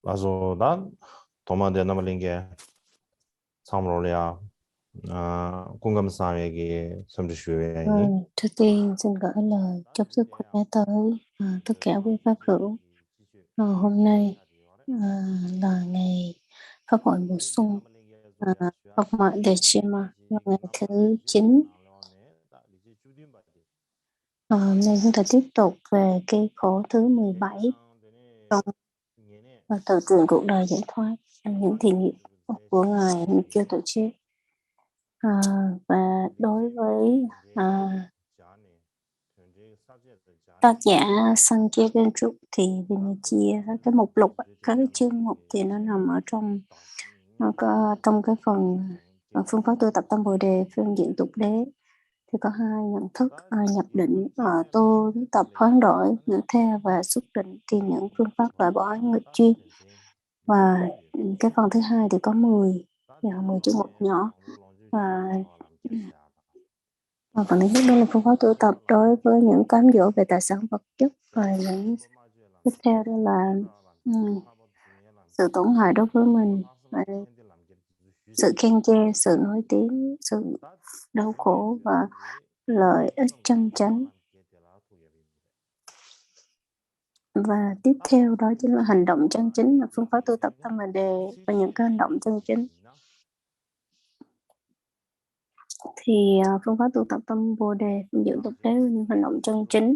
Also 난 도마데 나말린 게 사물이야. 공감사에게 섬주시오야니. Trước tiên xin gửi lời chúc sức khỏe tới tất cả quý pháp hữu. Hôm nay là ngày Pháp hội mùa xuân, Pháp hội Dechima, vào ngày thứ 9. Hôm nay chúng ta tiếp tục về cái khổ thứ 17 trong tự truyện cuộc đời giải thoát, những thiện nghiệp của Ngài Nikyo Tổ Chức. Và đối với tác giả Sanjay Gentruk thì mình chia cái mục lục, các cái chương mục thì nó nằm ở trong trong cái phần phương pháp tu tập tâm Bồ Đề phương diện tục đế, thì có hai nhận thức: nhập định, tu tập hoán đổi ngữ theo, và xuất định tìm những phương pháp loại bỏ nghịch chuyên. Và cái phần thứ hai thì có 10 chương mục nhỏ. Và phần thứ nhất đó là phương pháp tu tập đối với những cám dỗ về tài sản vật chất, và những tiếp theo đó là sự tổn hại đối với mình, sự khen chê, sự nổi tiếng, sự đau khổ và lợi ích chân chánh. Và tiếp theo đó chính là hành động chân chính, là phương pháp tu tập tâm Bồ Đề và những cái hành động chân chính. Thì phương pháp tu tập tâm Bồ Đề phương diện tục đế và những hành động chân chính.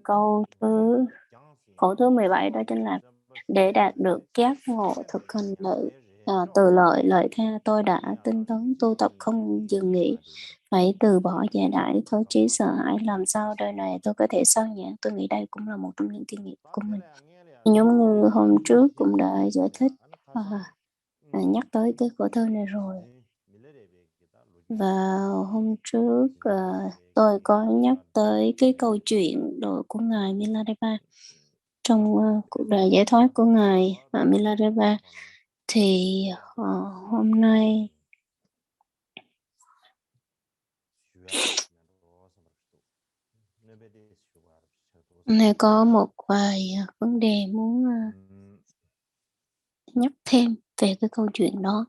Khổ thứ 17 đó chính là để đạt được giác ngộ thực hành lợi từ lợi tha, tôi đã tinh tấn tu tập không dừng nghỉ, phải từ bỏ giả đại thối trí sợ hãi. Làm sao đời này tôi có thể sao nhãn? Tôi nghĩ đây cũng là một trong những kinh nghiệm của mình. Giống như hôm trước cũng đã giải thích, nhắc tới cái khổ thơ này rồi. Và hôm trước tôi có nhắc tới cái câu chuyện của Ngài Milarepa trong cuộc đời giải thoát của Ngài Milarepa. Thì hôm nay có một vài vấn đề muốn nhắc thêm về cái câu chuyện đó.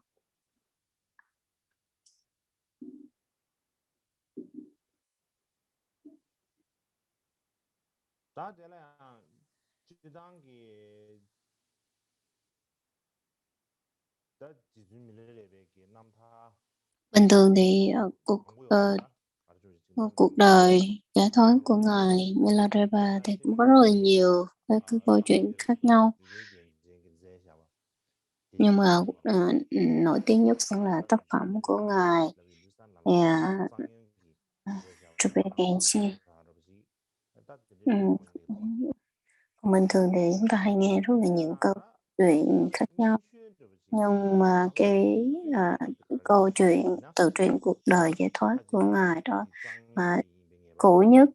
Bình thường thì cuộc đời giải thoát của Ngài Milarepa thì cũng có rất là nhiều cái câu chuyện khác nhau. Nhưng mà nổi tiếng nhất vẫn là tác phẩm của Ngài Trubetgensi. Bình thường thì chúng ta hay nghe rất là nhiều câu chuyện khác nhau, nhưng mà cái câu chuyện tự truyện cuộc đời giải thoát của Ngài đó mà cũ nhất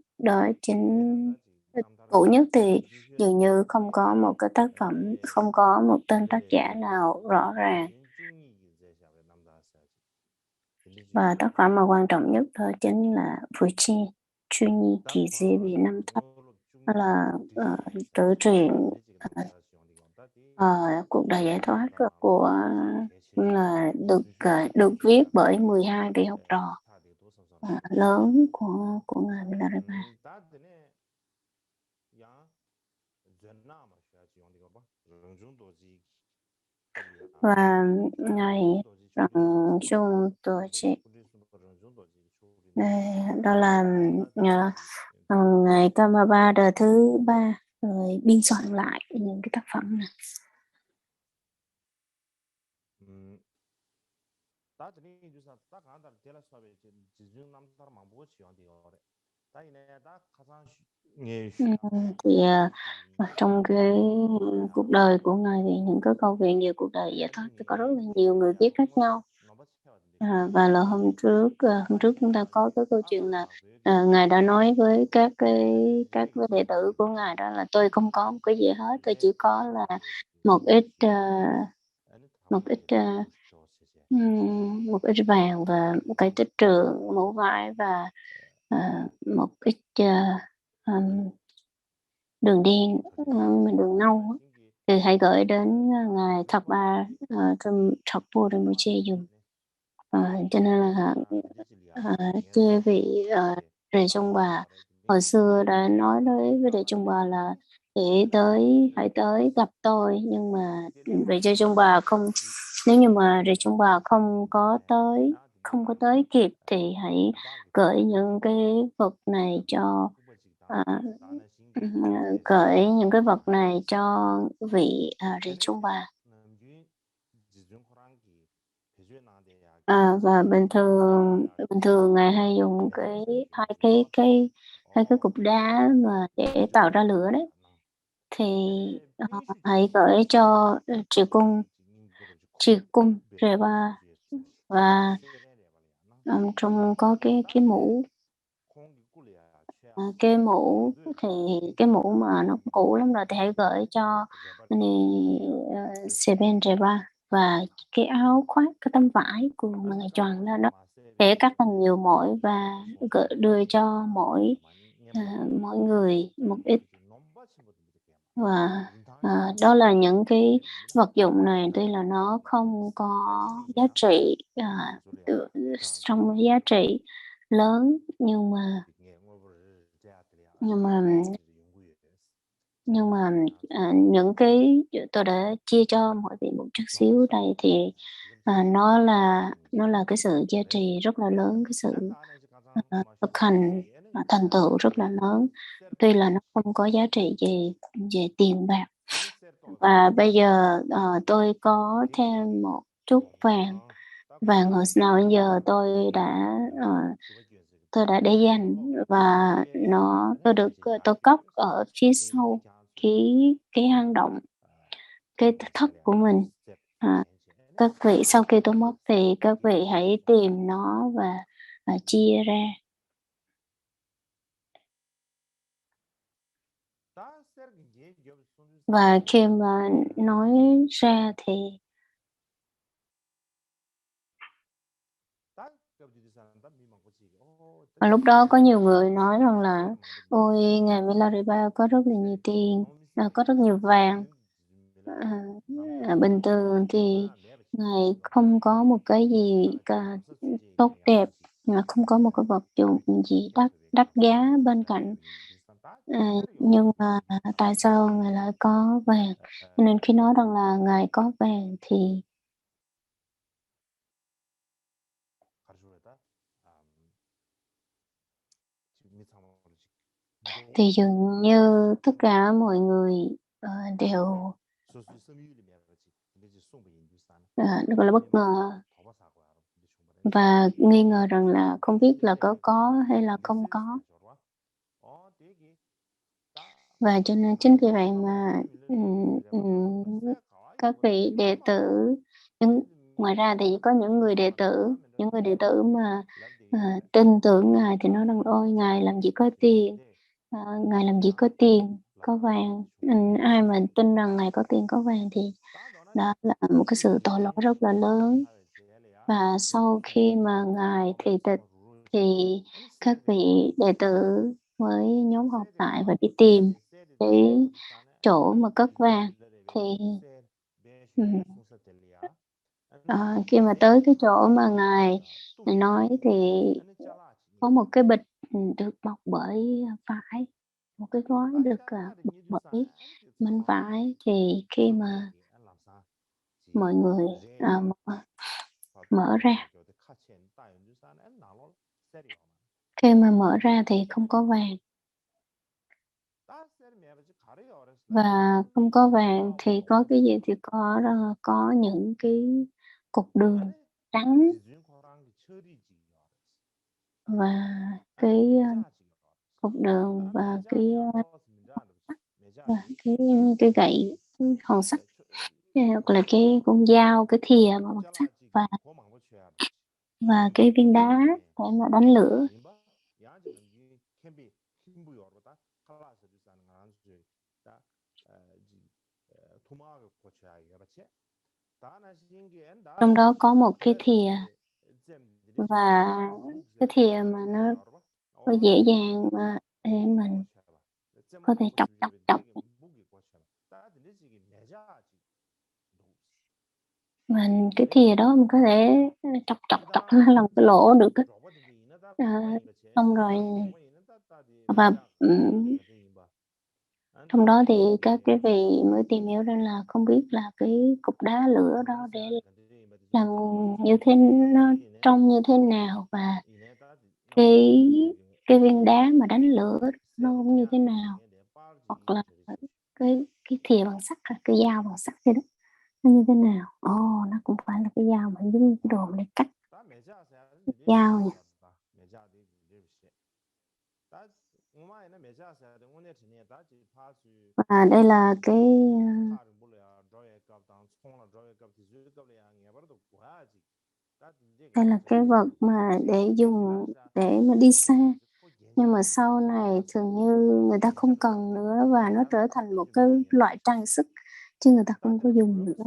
thì dường như không có một cái tác phẩm, không có một tên tác giả nào rõ ràng. Và tác phẩm mà quan trọng nhất đó chính là Fuchi Chunyi Kỳ Di Việt Nam Thất, đó là tự truyện cuộc đời giải thoát của là được viết bởi 12 vị học trò lớn của Ngài Milarepa. Và Ngài Răng Chung Tổ Trị, đó là Ngài Kamaba đời thứ 3 rồi biên soạn lại những cái tác phẩm này. Thì trong cái cuộc đời của Ngài thì những cái câu chuyện về cuộc đời giải thoát thì có rất là nhiều người viết khác nhau. Và là hôm trước chúng ta có cái câu chuyện là Ngài đã nói với các đệ tử của Ngài đó là tôi không có một cái gì hết, tôi chỉ có là một ít vàng và một cái tích trượng, mũ vải và một ít đường đen, đường nâu. thì hãy gửi đến ngài Thập Ba Thập Pô Rinpoche dùng. Cho nên là chư vị Rề Trung Bà hồi xưa đã nói với Rề Trung Bà là hãy tới gặp tôi, nhưng mà Rề Trung Bà không, nếu như mà Rề Trung Bà không có tới kịp thì hãy gửi những cái vật này cho gửi những cái vật này cho vị Rề Trung Bà. Và bình thường ngài hay dùng hai cái cục đá mà để tạo ra lửa đấy, thì hãy gửi cho Trì cung Rê Ba. Và trong có cái mũ thì cái mũ mà nó cũ lắm rồi thì hãy gửi cho Seben Rê Ba. Và cái áo khoác, cái tấm vải của mà ngài choàng lên đó để cắt thành nhiều mỏi và đưa cho mỗi người một ít. Và đó là những cái vật dụng này, tuy là nó không có giá trị trong giá trị lớn, nhưng mà những cái tôi đã chia cho mọi vị một chút xíu đây thì nó là cái sự giá trị rất là lớn, cái sự thực hành thành tựu rất là lớn, tuy là nó không có giá trị về tiền bạc. Và bây giờ tôi có thêm một chút vàng hồi nào đến giờ tôi đã để dành, và tôi cất ở phía sau cái hang động, cái thất của mình. Các vị sau khi tôi mất thì các vị hãy tìm nó và chia ra. Và khi mà nói ra thì lúc đó có nhiều người nói rằng là ôi ngài Milarepa có rất là nhiều tiền, có rất nhiều vàng. Bình thường thì ngài không có một cái gì cả tốt đẹp, mà không có một cái vật dụng gì đắt giá bên cạnh. Nhưng mà tại sao ngài lại có vàng? Cho nên khi nói rằng là ngài có vàng thì dường như tất cả mọi người đều gọi là bất ngờ và nghi ngờ rằng là không biết là có hay là không có. Và cho nên chính vì vậy mà các vị đệ tử, ngoài ra thì có những người đệ tử mà tin tưởng ngài thì nói rằng ôi ngài làm gì có tiền, ngài làm gì có tiền có vàng. Ai mà tin rằng ngài có tiền có vàng thì đó là một cái sự tội lỗi rất là lớn. Và sau khi mà ngài thị tịch thì các vị đệ tử mới nhóm họp lại và đi tìm cái chỗ mà cất vàng. Thì khi mà tới cái chỗ mà ngài nói thì có một cái bịch được bọc bởi vải, một cái gói được bọc bởi mảnh vải. Thì khi mà mọi người mở ra, thì không có vàng. Và không có vàng thì có cái gì? Thì có những cái cục đường trắng và cái cục đường và cái gậy, cái hòn sắt, hoặc là cái con dao, cái thìa mà bằng sắt, và cái viên đá để mà đánh lửa. Trong đó có một cái thìa, và cái thìa mà nó có dễ dàng mà để mình có thể chọc Mà cái thìa đó mình có thể chọc chọc chọc làm cái lỗ được á. Xong rồi và trong đó thì các cái vị mới tìm hiểu ra là không biết là cái cục đá lửa đó để làm như thế, nó trông như thế nào, và cái cái viên đá mà đánh lửa nó cũng như thế nào, hoặc là cái thìa bằng sắt, cái dao bằng sắt thế đó, nó như thế nào. Nó cũng phải là cái dao mà giống như cái đồ để cắt dao nhỉ. Và đây là cái vật mà để dùng để mà đi xa, nhưng mà sau này thường như người ta không cần nữa và nó trở thành một cái loại trang sức chứ người ta không có dùng nữa.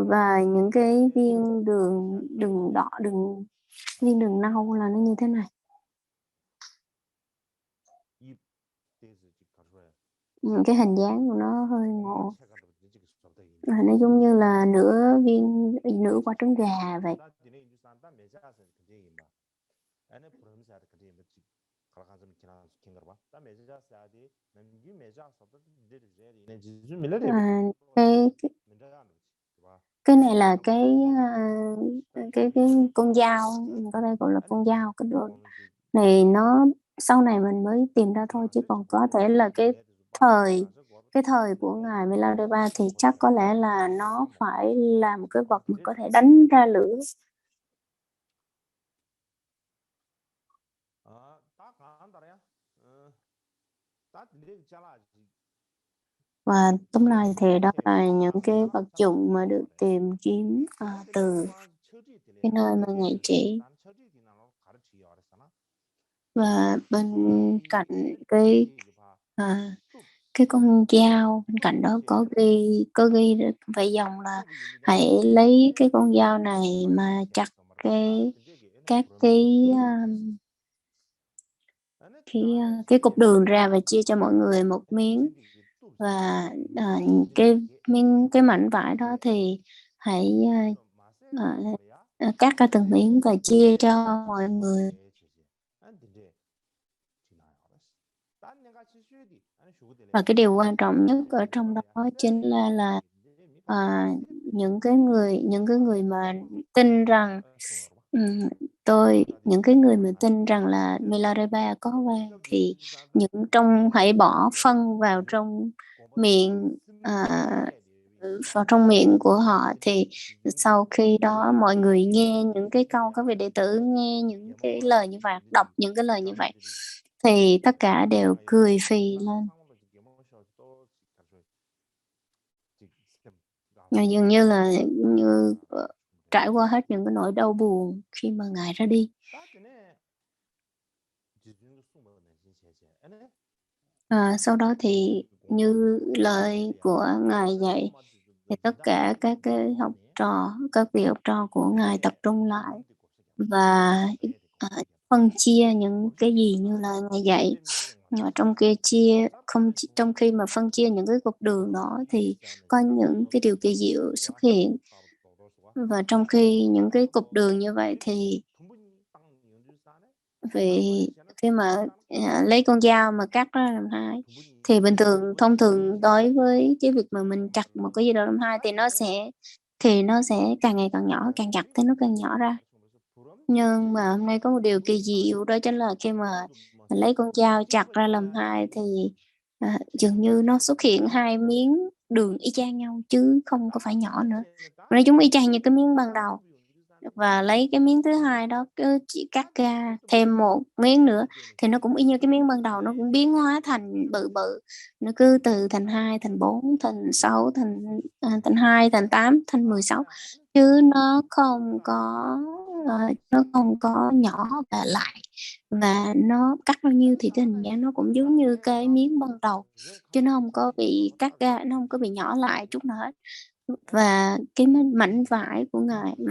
Và những cái viên đường đỏ, viên đường nâu là nó như thế này. Cái hình dáng của nó hơi ngộ, nó giống như là nửa quả trứng gà vậy. Cái này là cái con dao, mình có thể gọi là con dao. Cái đồ này nó sau này mình mới tìm ra thôi, chứ còn có thể là cái thời của ngài Milarepa thì chắc có lẽ là nó phải là một cái vật mà có thể đánh ra lửa. Và tóm lại thì đó là những cái vật dụng mà được tìm kiếm từ cái nơi mà ngài chỉ. Và bên cạnh cái con dao, bên cạnh đó có ghi vậy dòng là hãy lấy cái con dao này mà chặt các cái cục đường ra và chia cho mọi người một miếng. Và cái mảnh vải đó thì hãy cắt ra từng miếng và chia cho mọi người. Và cái điều quan trọng nhất ở trong đó chính là những cái người mà tin rằng những cái người mà tin rằng là Milarepa có vàng thì hãy bỏ phân vào trong miệng của họ, thì sau khi đó mọi người nghe những cái câu, các vị đệ tử nghe những cái lời như vậy, đọc những cái lời như vậy thì tất cả đều cười phì lên. Dường như là trải qua hết những cái nỗi đau buồn khi mà ngài ra đi. Sau đó thì như lời của ngài dạy thì tất cả các vị học trò của ngài tập trung lại và phân chia những cái gì như là ngài dạy. Trong khi mà phân chia những cái cục đường đó thì có những cái điều kỳ diệu xuất hiện. Và trong khi những cái cục đường như vậy thì khi mà lấy con dao mà cắt ra làm hai, thì thông thường đối với cái việc mà mình chặt một cái gì đó làm hai thì nó sẽ càng ngày càng nhỏ, càng chặt thì nó càng nhỏ ra. Nhưng mà hôm nay có một điều kỳ diệu, đó chính là khi mà mình lấy con dao chặt ra làm hai thì dường như nó xuất hiện hai miếng đường y chang nhau chứ không có phải nhỏ nữa. Nói chúng y chang như cái miếng ban đầu. Và lấy cái miếng thứ hai đó cứ chỉ cắt ra thêm một miếng nữa thì nó cũng y như cái miếng ban đầu, nó cũng biến hóa thành bự bự, nó cứ từ thành 2, thành 4, thành 6, thành 2, thành 8, thành 16, chứ nó không có nhỏ và lại, và nó cắt bao nhiêu thì cái hình dáng nó cũng giống như cái miếng ban đầu, chứ nó không có bị cắt ra, nó không có bị nhỏ lại chút nào hết. Và cái mảnh vải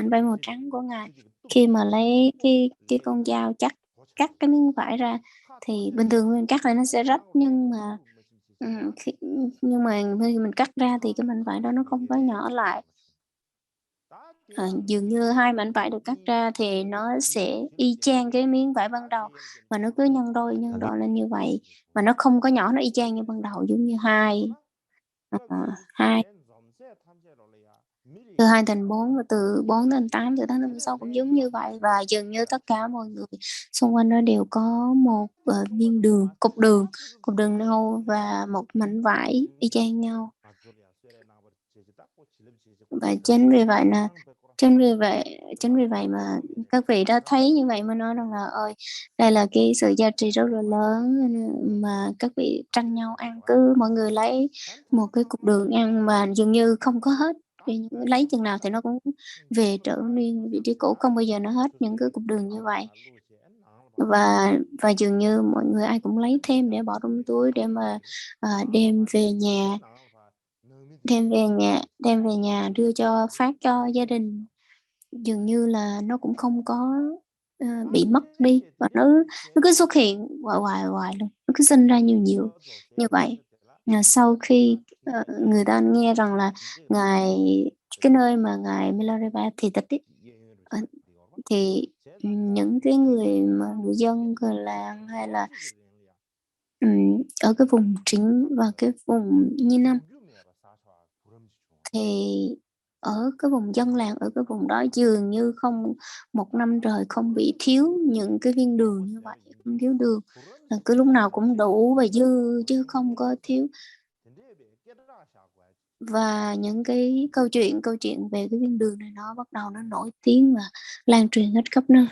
màu trắng của ngài, khi mà lấy cái con dao cắt cái miếng vải ra thì bình thường mình cắt lại nó sẽ rách, nhưng mà khi mình cắt ra thì cái mảnh vải đó nó không có nhỏ lại, Dường như hai mảnh vải được cắt ra thì nó sẽ y chang cái miếng vải ban đầu, và nó cứ nhân đôi lên như vậy, và nó không có nhỏ, nó y chang như ban đầu, giống như hai từ 2 thành 4 và từ 4 thành 8, từ 8 thành 16 cũng giống như vậy. Và dường như tất cả mọi người xung quanh đó đều có một viên đường, cục đường nâu và một mảnh vải y chang nhau. Và chính vì vậy mà các vị đã thấy như vậy mới nói rằng là ơi, đây là cái sự giá trị rất là lớn mà các vị tranh nhau ăn, cứ mọi người lấy một cái cục đường ăn mà dường như không có hết, vì lấy chừng nào thì nó cũng về trở nên vị trí cũ, không bao giờ nó hết những cái cục đường như vậy. Và dường như mọi người ai cũng lấy thêm để bỏ trong túi để mà đem về nhà đưa cho phát cho gia đình. Dường như là nó cũng không có bị mất đi, và nó cứ xuất hiện hoài luôn, nó cứ sinh ra nhiều như vậy. Sau khi người ta nghe rằng là cái nơi mà ngài Milarepa thì tịch ấy, thì những cái người dân của làng hay là ở cái vùng chính và cái vùng như Nam, thì ở cái vùng dân làng ở cái vùng đó dường như không, một năm trời không bị thiếu những cái viên đường như vậy, không thiếu đường, là cứ lúc nào cũng đủ và dư chứ không có thiếu. Và những cái câu chuyện về cái viên đường này nó bắt đầu nó nổi tiếng và lan truyền hết khắp nơi.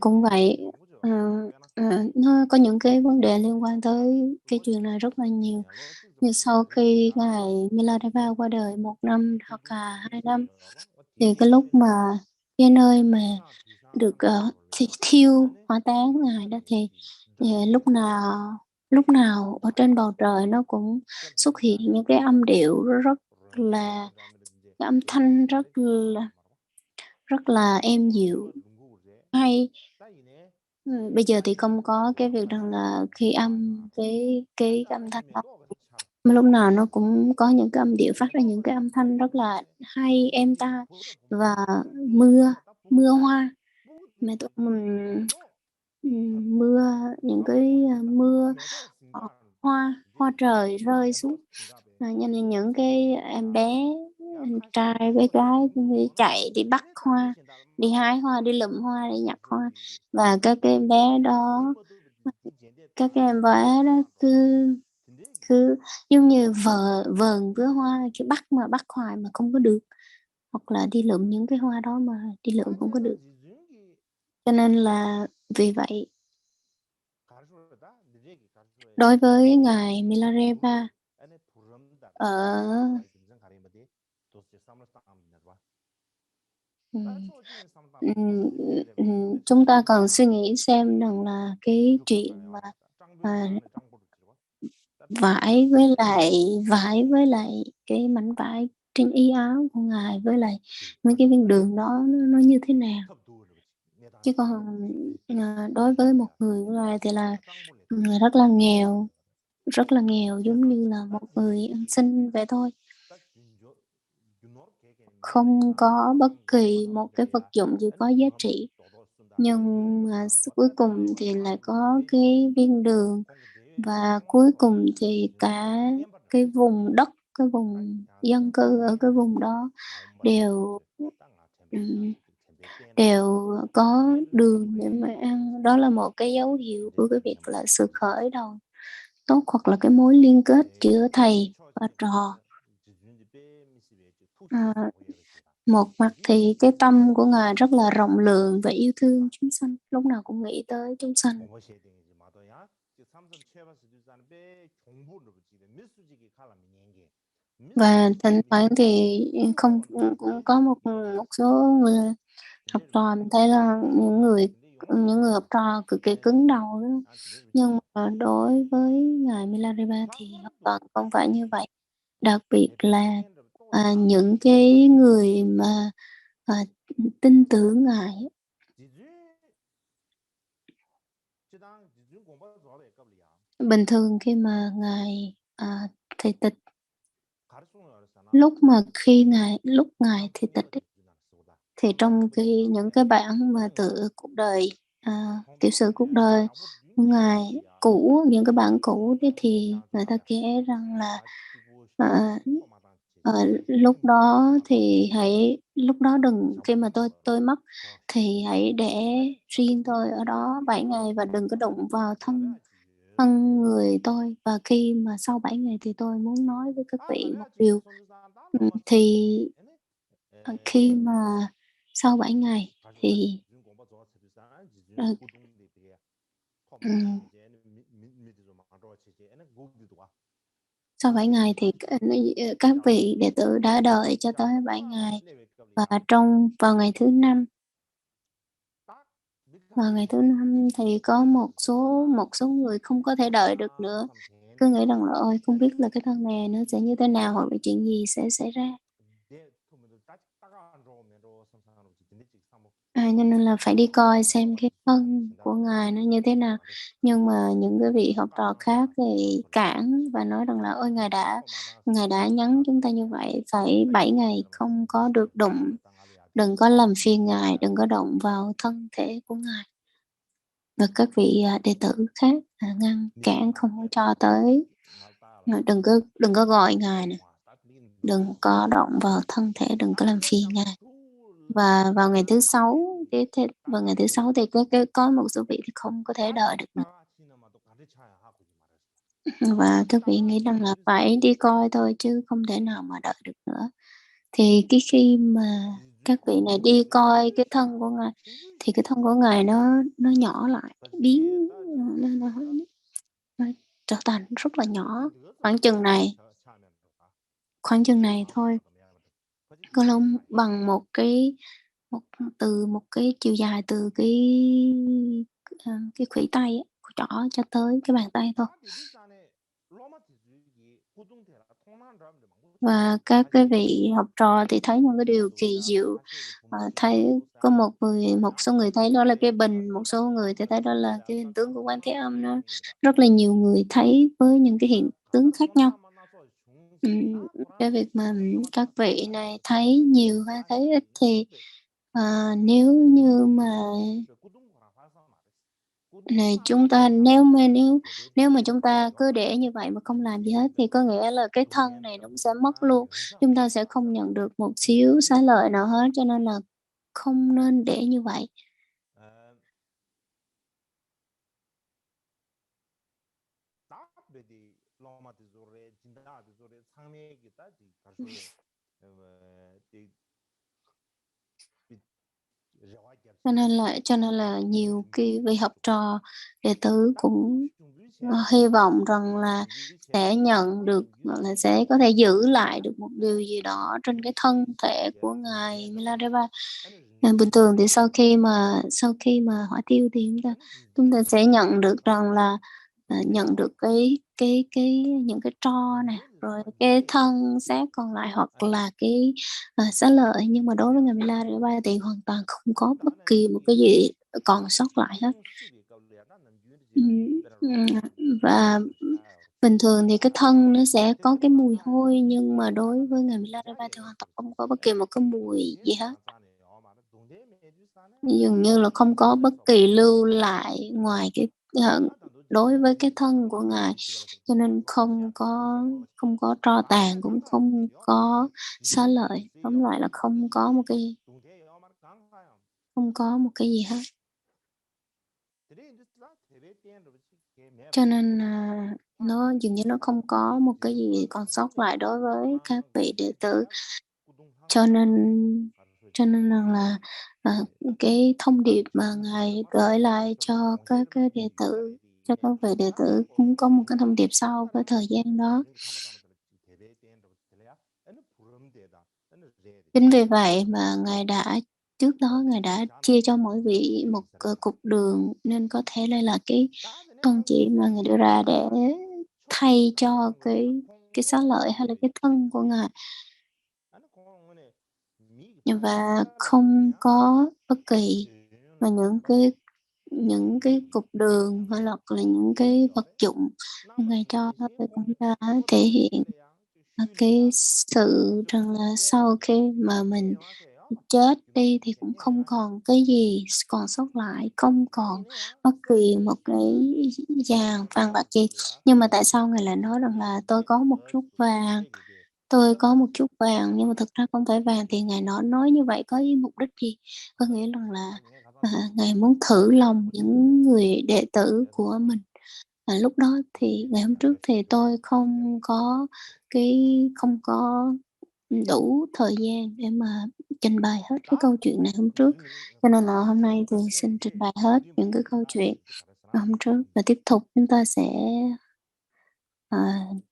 Cũng vậy, nó có những cái vấn đề liên quan tới cái chuyện này rất là nhiều. Như sau khi ngài Milarepa qua đời 1 năm hoặc là 2 năm, thì cái lúc mà cái nơi mà được thiêu hỏa táng ngài đó, thì lúc nào ở trên bầu trời nó cũng xuất hiện những cái âm điệu rất là, cái âm thanh rất là êm dịu hay. Bây giờ thì không có cái việc rằng là khi cái âm thanh đó, mà lúc nào nó cũng có những cái âm điệu phát ra những cái âm thanh rất là hay, êm tai. Và mưa hoa, mà tụi mình mưa, những cái mưa hoa trời rơi xuống, cho nên những cái em bé, anh trai bé gái cũng đi chạy đi bắt hoa, đi hái hoa, đi lượm hoa, đi nhặt hoa. Và các em bé đó cứ cứ giống như vờn với hoa, cái bắt hoài mà không có được, hoặc là đi lượm những cái hoa đó mà đi lượm không có được. Cho nên là vì vậy, đối với ngài Milarepa ở chúng ta cần suy nghĩ xem rằng là cái chuyện mà à, vải với lại cái mảnh vải trên y áo của ngài với lại mấy cái viên đường đó nó như thế nào. Chứ còn đối với một người của ngài thì là người rất là nghèo, giống như là một người ăn xin vậy thôi, không có bất kỳ một cái vật dụng gì có giá trị, nhưng mà cuối cùng thì lại có cái viên đường, và cuối cùng thì cả cái vùng đất, cái vùng dân cư ở cái vùng đó đều đều có đường để mà ăn. Đó là một cái dấu hiệu của cái việc là sự khởi đầu tốt, hoặc là cái mối liên kết giữa thầy và trò. Một mặt thì cái tâm của ngài rất là rộng lượng và yêu thương chúng sanh, lúc nào cũng nghĩ tới chúng sanh. Và thỉnh thoảng thì không cũng có một số người học trò, mình thấy là những người học trò cực kỳ cứng đầu đó. Nhưng mà đối với ngài Milarepa thì hoàn toàn không phải như vậy. Đặc biệt là những cái người mà tin tưởng ngài. Bình thường khi mà ngài thầy tịch lúc ngài thì tịch ấy, thì trong những cái bản mà tự cuộc đời, tiểu sử cuộc đời của ngài cũ, những cái bản cũ đấy thì người ta kể rằng là ờ, lúc đó đừng, khi mà tôi mất thì hãy để riêng tôi ở đó 7 ngày và đừng có đụng vào thân thân người tôi, và khi mà sau 7 ngày thì tôi muốn nói với các vị một điều. Thì khi mà sau 7 ngày thì ờ, ừm, sau 7 ngày thì các vị đệ tử đã đợi cho tới 7 ngày, và vào ngày thứ năm, thì có một số người không có thể đợi được nữa, cứ nghĩ rằng là ôi không biết là cái thân này nó sẽ như thế nào, hoặc là chuyện gì sẽ xảy ra. Cho nên là phải đi coi xem cái thân của ngài nó như thế nào. Nhưng mà những cái vị học trò khác thì cản và nói rằng là ôi ngài đã nhắn chúng ta như vậy, phải 7 ngày không có được đụng, đừng có làm phiền ngài, đừng có động vào thân thể của ngài. Và các vị đệ tử khác ngăn cản không có cho tới, đừng có gọi ngài nè, đừng có động vào thân thể, đừng có làm phiền ngài. Và vào ngày thứ sáu, thì có một số vị thì không có thể đợi được nữa, và các vị nghĩ rằng là phải đi coi thôi chứ không thể nào mà đợi được nữa. Thì khi mà các vị này đi coi cái thân của ngài, thì cái thân của ngài nó nhỏ lại, nó trở thành rất là nhỏ, khoảng chừng này thôi, có lông bằng một cái chiều dài từ cái khuỷu tay ấy, của trỏ cho tới cái bàn tay thôi. Và các cái vị học trò thì thấy những cái điều kỳ diệu, thấy có một số người thấy đó là cái bình, một số người thì thấy đó là cái hình tướng của Quan Thế Âm. Nó rất là nhiều người thấy với những cái hiện tướng khác nhau. Cái việc mà các vị này thấy nhiều hay thấy ít thì nếu như mà này chúng ta nếu mà chúng ta cứ để như vậy mà không làm gì hết thì có nghĩa là cái thân này nó cũng sẽ mất luôn. Chúng ta sẽ không nhận được một xíu xá lợi nào hết, cho nên là không nên để như vậy. Cho nên là nhiều cái vị học trò đệ tử cũng hy vọng rằng là sẽ nhận được, hoặc là sẽ có thể giữ lại được một điều gì đó trên cái thân thể của ngài Milarepa. Bình thường thì sau khi mà hỏa tiêu thì chúng ta sẽ nhận được rằng là nhận được những cái tro nè, rồi cái thân xác còn lại, hoặc là cái xá lợi. Nhưng mà đối với ngài Milarepa thì hoàn toàn không có bất kỳ một cái gì còn sót lại hết. Và bình thường thì cái thân nó sẽ có cái mùi hôi, nhưng mà đối với ngài Milarepa thì hoàn toàn không có bất kỳ một cái mùi gì hết, dường như là không có bất kỳ lưu lại ngoài đối với cái thân của ngài, cho nên không có tro tàn, cũng không có xá lợi, tóm lại là không có một cái gì hết. Cho nên nó dường như nó không có một cái gì còn sót lại đối với các vị đệ tử. Cho nên rằng là cái thông điệp mà ngài gửi lại cho các cái đệ tử, cho các vị đệ tử cũng có một cái thông điệp sau cái thời gian đó. Chính vì vậy mà trước đó ngài đã chia cho mỗi vị một cục đường, nên có thể đây là cái tôn chỉ mà ngài đưa ra để thay cho cái xá lợi hay là cái thân của ngài, và không có bất kỳ mà những cái cục đường hay là những cái vật dụng ngài cho đó thì cũng đã thể hiện cái sự rằng là sau khi mà mình chết đi thì cũng không còn cái gì còn sót lại, không còn bất kỳ một cái vàng vàng bạc gì. Nhưng mà tại sao Ngài lại nói rằng là tôi có một chút vàng, tôi có một chút vàng, nhưng mà thực ra không phải vàng, thì Ngài nói như vậy có ý mục đích gì? Có nghĩa rằng là Ngài muốn thử lòng những người đệ tử của mình. Lúc đó thì ngày hôm trước thì tôi không có đủ thời gian để mà trình bày hết cái câu chuyện này hôm trước, cho nên là hôm nay thì xin trình bày hết những cái câu chuyện hôm trước, và tiếp tục chúng ta sẽ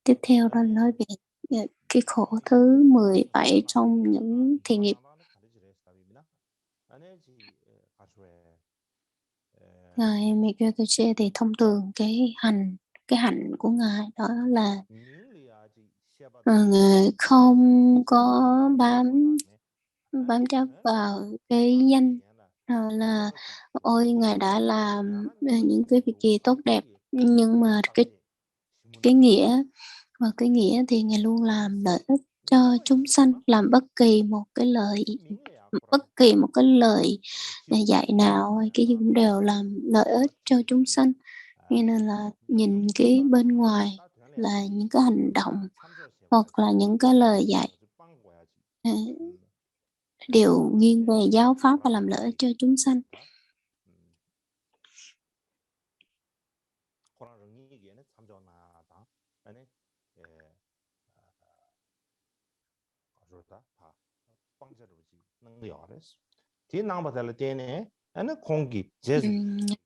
tiếp theo đó là nói về cái khổ thứ 17 trong những thiện nghiệp. Ngài Miguel thì thông thường cái hạnh của Ngài đó là Ngài không có bám chấp vào cái danh là ôi Ngài đã làm những cái việc gì tốt đẹp, nhưng mà cái nghĩa, và cái nghĩa thì Ngài luôn làm lợi ích cho chúng sanh, làm bất kỳ một cái lời dạy nào hay cái gì cũng đều làm lợi ích cho chúng sanh. Cho nên là nhìn cái bên ngoài là những cái hành động hoặc là những cái lời dạy đều nghiêng về giáo pháp và làm lợi ích cho chúng sanh.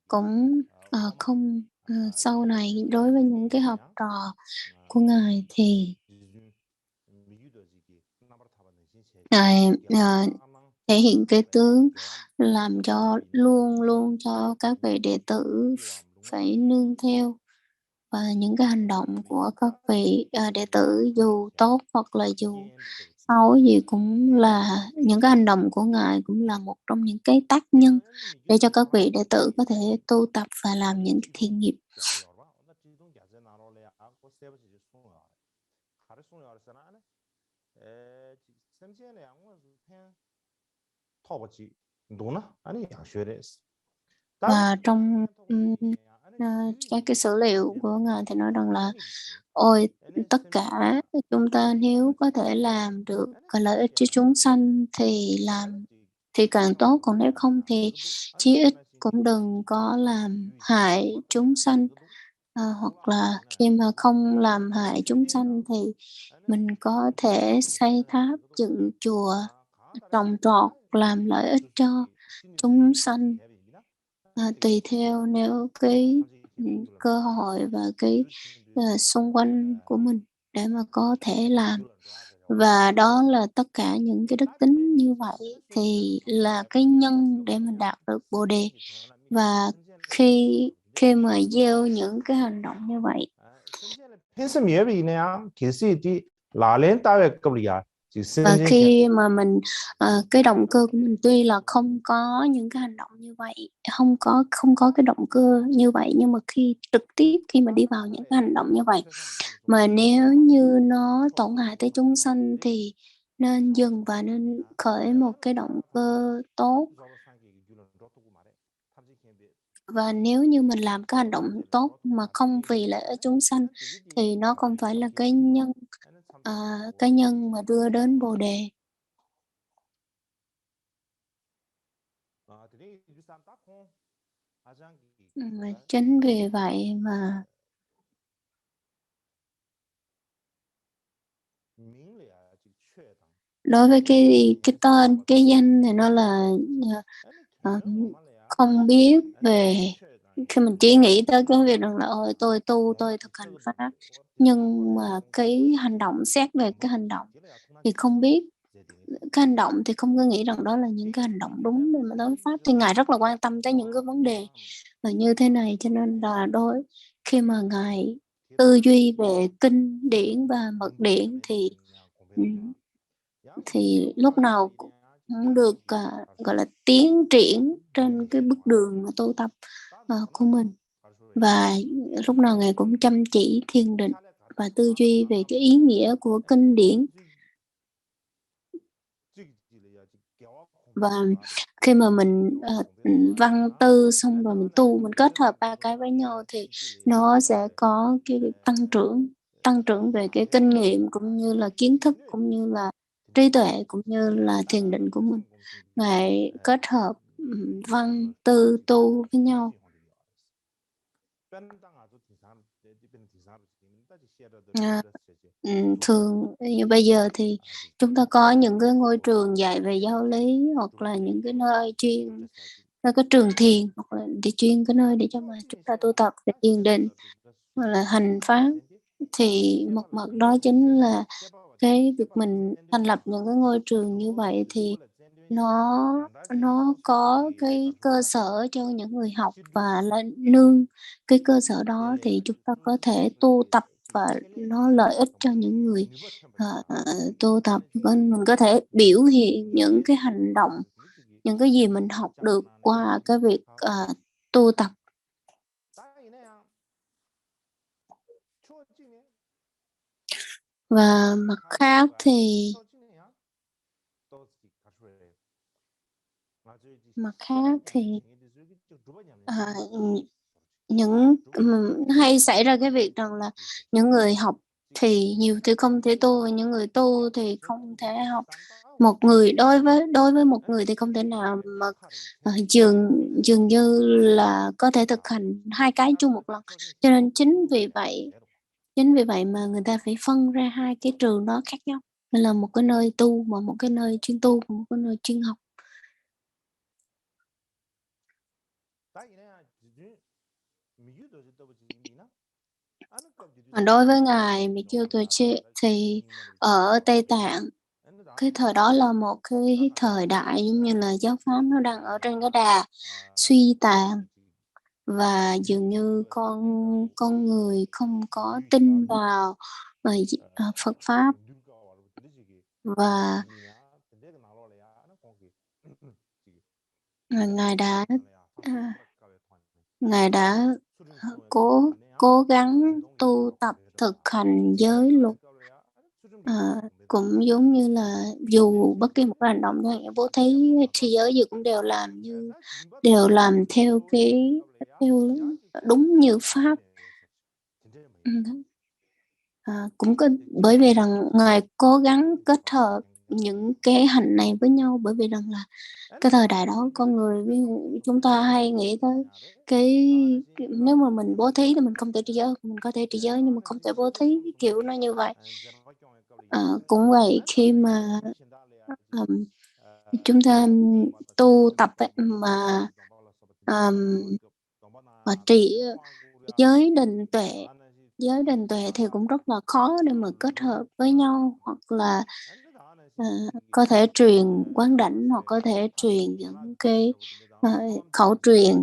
Cũng không sau này đối với những cái học trò của Ngài thì Ngài thể hiện cái tướng làm cho luôn luôn cho các vị đệ tử phải nương theo, và những cái hành động của các vị đệ tử dù tốt hoặc là dù xấu gì cũng là những cái hành động của Ngài cũng là một trong những cái tác nhân để cho các vị đệ tử có thể tu tập và làm những cái thiện nghiệp. Và trong các cái sử liệu của Ngài thì nói rằng là ôi tất cả chúng ta nếu có thể làm được có lợi ích cho chúng sanh thì làm thì càng tốt, còn nếu không thì chí ít cũng đừng có làm hại chúng sanh. Hoặc là khi mà không làm hại chúng sanh thì mình có thể xây tháp, dựng chùa, trồng trọt, làm lợi ích cho chúng sanh, tùy theo nếu cái cơ hội và cái xung quanh của mình để mà có thể làm. Và đó là tất cả những cái đức tính như vậy thì là cái nhân để mình đạt được Bồ đề. Và khi mà gieo những cái hành động như vậy, và khi mà mình cái động cơ của mình tuy là không có những cái hành động như vậy, không có cái động cơ như vậy, nhưng mà trực tiếp khi mà đi vào những cái hành động như vậy, mà nếu như nó tổn hại tới chúng sanh thì nên dừng và nên khởi một cái động cơ tốt. Và nếu như mình làm cái hành động tốt mà không vì lợi ích chúng sanh thì nó không phải là cái nhân mà đưa đến Bồ đề. Chính vì vậy mà đối với cái tên, cái danh thì nó là không biết về, khi mình chỉ nghĩ tới cái việc rằng là ôi tôi tu, tôi thực hành pháp, nhưng mà cái hành động, xét về cái hành động thì không biết, cái hành động thì không có nghĩ rằng đó là những cái hành động đúng để mà đối pháp. Thì Ngài rất là quan tâm tới những cái vấn đề như thế này, cho nên là khi mà Ngài tư duy về kinh điển và mật điển thì lúc nào cũng được gọi là tiến triển trên cái bước đường mà tu tập của mình, và lúc nào Ngài cũng chăm chỉ thiền định. và tư duy về cái ý nghĩa của kinh điển. Và khi mà mình văn tư xong rồi mình tu, mình kết hợp ba cái với nhau thì nó sẽ có cái việc tăng trưởng về cái kinh nghiệm cũng như là kiến thức cũng như là trí tuệ cũng như là thiền định của mình. Ngài kết hợp văn tư tu với nhau. Thường như bây giờ thì chúng ta có những cái ngôi trường dạy về giáo lý hoặc là những cái nơi chuyên cái trường thiền hoặc là để chuyên cái nơi để cho mà chúng ta tu tập về thiền định hoặc là hành pháp, thì một mặt đó chính là cái việc mình thành lập những cái ngôi trường như vậy thì nó có cái cơ sở cho những người học, và là nương cái cơ sở đó thì chúng ta có thể tu tập và nó lợi ích cho những người tu tập. Mình có thể biểu hiện những cái hành động, những cái gì mình học được qua cái việc tu tập. Và mặt khác thì những hay xảy ra cái việc rằng là những người học thì nhiều thì không thể tu, và những người tu thì không thể học. Một người đối với một người thì không thể nào mà dường như là có thể thực hành hai cái chung một lần. Cho nên chính vì vậy mà người ta phải phân ra hai cái trường đó khác nhau, nên là một cái nơi tu và một cái nơi chuyên tu và một cái nơi chuyên học. Đối với ngài Mikio Toche thì ở Tây Tạng, cái thời đó là một cái thời đại giống như là giáo pháp nó đang ở trên cái đà suy tàn, và dường như con người không có tin vào Phật pháp, và ngài đã ngài đã cố gắng tu tập thực hành giới luật, cũng giống như là dù bất kỳ một hành động như bố thí tri giới gì cũng đều làm theo đúng như pháp. Cũng có, bởi vì rằng ngài cố gắng kết hợp những cái hành này với nhau, bởi vì rằng là cái thời đại đó con người, ví dụ chúng ta hay nghĩ tới nếu mà mình bố thí thì mình không thể trì giới, mình có thể trì giới nhưng mà không thể bố thí, kiểu nó như vậy. Cũng vậy, khi mà chúng ta tu tập ấy, mà trị giới định tuệ thì cũng rất là khó để mà kết hợp với nhau, hoặc là có thể truyền quán đảnh, hoặc có thể truyền những cái khẩu truyền,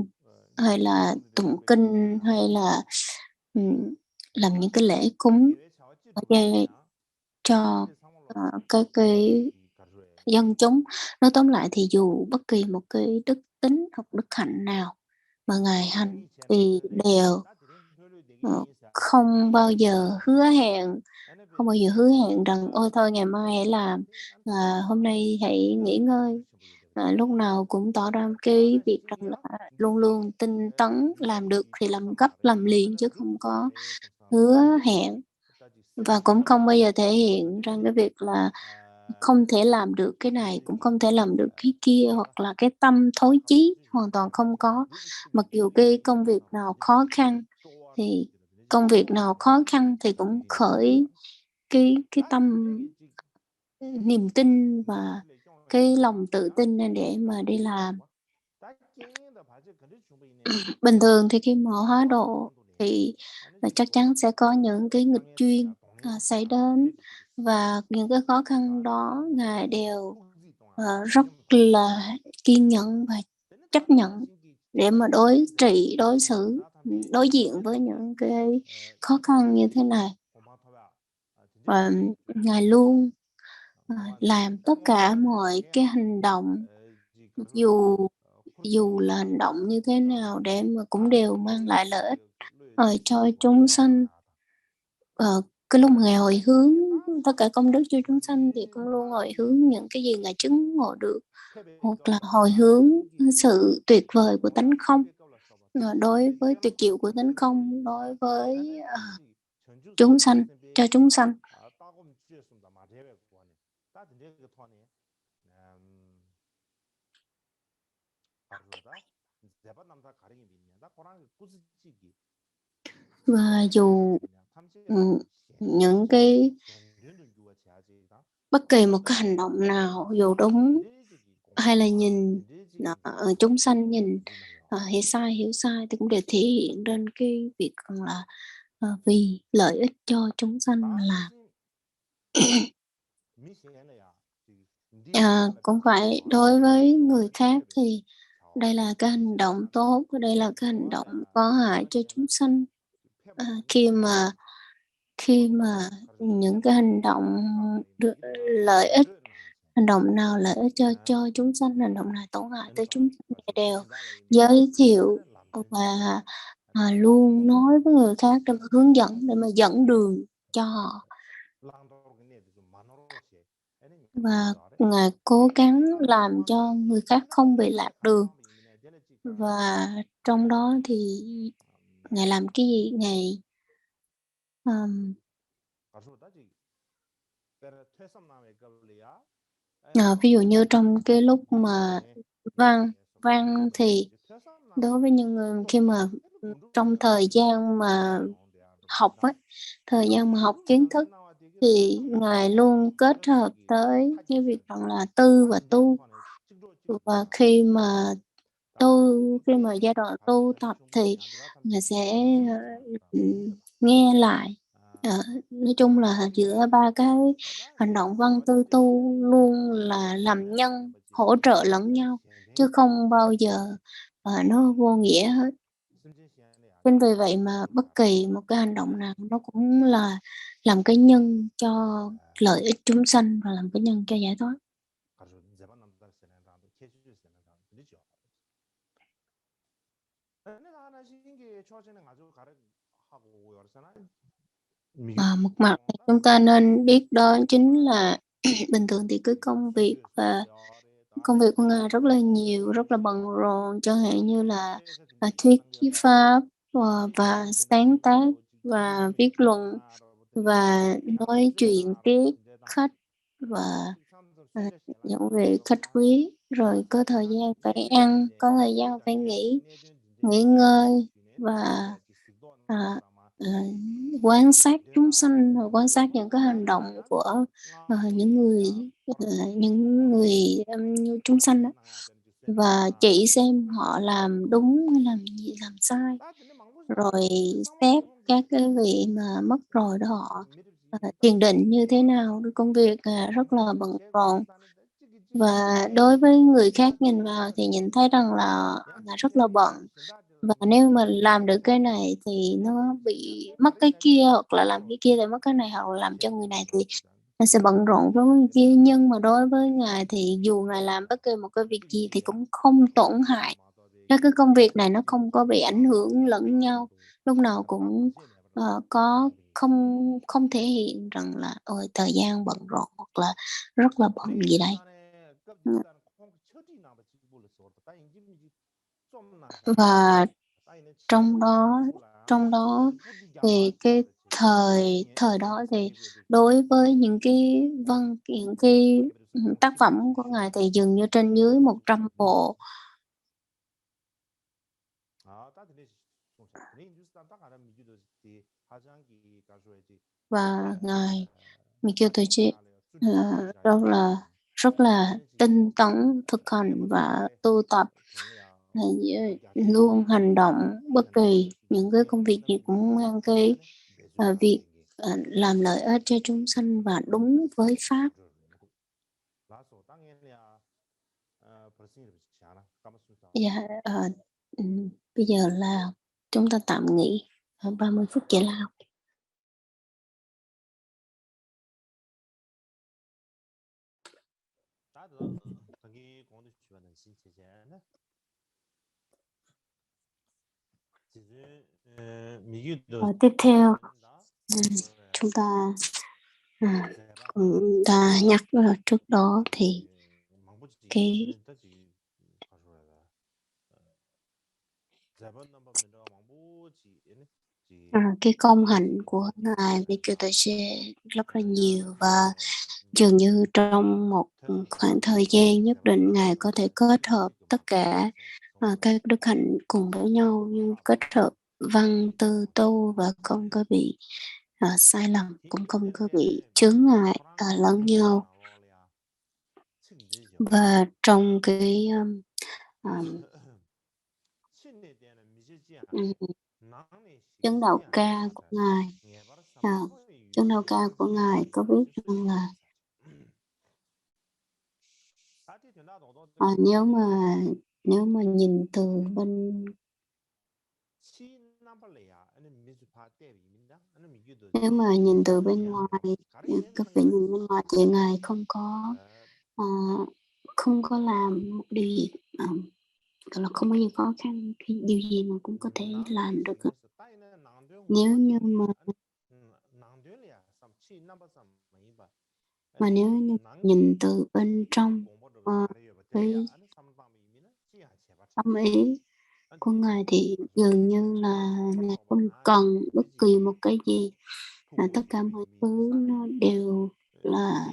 hay là tụng kinh, hay là làm những cái lễ cúng cho cái dân chúng. Nói tóm lại thì dù bất kỳ một cái đức tính hoặc đức hạnh nào mà ngài hành thì đều không bao giờ hứa hẹn rằng ôi thôi ngày mai hãy làm, hôm nay hãy nghỉ ngơi. Lúc nào cũng tỏ ra cái việc rằng là luôn luôn tinh tấn, làm được thì làm gấp làm liền, chứ không có hứa hẹn, và cũng không bao giờ thể hiện ra cái việc là không thể làm được cái này, cũng không thể làm được cái kia, hoặc là cái tâm thối chí hoàn toàn không có. Mặc dù cái công việc nào khó khăn thì cũng khởi cái tâm niềm tin và cái lòng tự tin nên để mà đi làm. Bình thường thì khi mà hóa độ thì chắc chắn sẽ có những cái nghịch duyên xảy đến, và những cái khó khăn đó ngài đều rất là kiên nhẫn và chấp nhận để mà đối xử, đối diện với những cái khó khăn như thế này. Và ngài luôn làm tất cả mọi cái hành động, dù dù là hành động như thế nào, để mà cũng đều mang lại lợi ích cho chúng sanh. cái lúc mà Ngài hồi hướng tất cả công đức cho chúng sanh thì cũng luôn hồi hướng những cái gì Ngài chứng ngộ được, hoặc là hồi hướng sự tuyệt vời của tánh không, đối với tuyệt diệu của tánh không đối với chúng sanh, cho chúng sanh. Và dù những cái bất kỳ một cái hành động nào dù đúng hay là nhìn chúng sanh nhìn hiểu sai thì cũng đều thể hiện lên cái việc rằng là vì lợi ích cho chúng sanh mà làm. Cũng vậy, đối với người khác thì đây là cái hành động tốt, đây là cái hành động có hại cho chúng sanh. Khi mà những cái hành động lợi ích, hành động nào lợi ích cho chúng sanh, hành động nào tổn hại tới chúng sanh đều giới thiệu và luôn nói với người khác để mà hướng dẫn, để mà dẫn đường cho họ. Và Ngài cố gắng làm cho người khác không bị lạc đường. Và trong đó thì Ngài làm cái gì? Ngài ví dụ như trong cái lúc mà văn thì đối với những người khi mà trong thời gian mà học ấy, thời gian mà học kiến thức thì Ngài luôn kết hợp tới cái việc rằng là tư và tu. Và khi mà giai đoạn tu tập thì Ngài sẽ nghe lại. Nói chung là giữa ba cái hành động văn tư tu luôn là làm nhân, hỗ trợ lẫn nhau, chứ không bao giờ nó vô nghĩa hết. Chính vì vậy mà bất kỳ một cái hành động nào nó cũng là làm cái nhân cho lợi ích chúng sanh và làm cái nhân cho giải thoát. Một mặt chúng ta nên biết đó chính là bình thường thì cái công việc của Ngài rất là nhiều, rất là bận rộn, chẳng hạn như là thuyết pháp và sáng tác và viết luận và nói chuyện tiếp khách và những vị khách quý, rồi có thời gian phải ăn, có thời gian phải nghỉ ngơi và quan sát chúng sanh, quan sát những cái hành động của những người như chúng sanh đó, và chỉ xem họ làm đúng hay làm gì làm sai, rồi xét các cái vị mà mất rồi đó họ thiền định như thế nào. Công việc rất là bận rộn, và đối với người khác nhìn vào thì nhìn thấy rằng là rất là bận, và nếu mà làm được cái này thì nó bị mất cái kia, hoặc là làm cái kia thì mất cái này, hoặc là làm cho người này thì nó sẽ bận rộn với người kia. Nhưng mà đối với Ngài thì dù Ngài làm bất kỳ một cái việc gì thì cũng không tổn hại, các cái công việc này nó không có bị ảnh hưởng lẫn nhau, lúc nào cũng có không thể hiện rằng là thời gian bận rộn hoặc là rất là bận gì đây. Và trong đó thì cái thời đó thì đối với những cái tác phẩm của Ngài thì dường như trên dưới 100 bộ. Và Ngài Mikitochi rất là tinh tấn thực hành và tu tập, luôn hành động bất kỳ những cái công việc gì cũng mang cái việc làm lợi ích cho chúng sanh và đúng với pháp. Bây giờ là chúng ta tạm nghỉ 30 phút giải lao. Tiếp theo chúng ta cũng đã nhắc trước đó thì cái cái công hạnh của ngài Mikutaje rất là nhiều, và dường như trong một khoảng thời gian nhất định ngài có thể kết hợp tất cả các đức hạnh cùng với nhau, nhưng kết hợp văn tư tu và không có bị sai lầm, cũng không có bị chướng ngại lẫn nhau. Và trong cái chứng đạo ca của ngài, chứng đạo ca của ngài có biết rằng là nếu mà nhìn từ bên ngoài, các vị nhìn bên ngoài thì ngài không có làm một điều gì, gọi là không có gì khó khăn, cái điều gì mà cũng có thể làm được. Nếu như mà nếu như nhìn từ bên trong cái tâm ý của ngài thì dường như là ngài không cần bất kỳ một cái gì, là tất cả mọi thứ nó đều là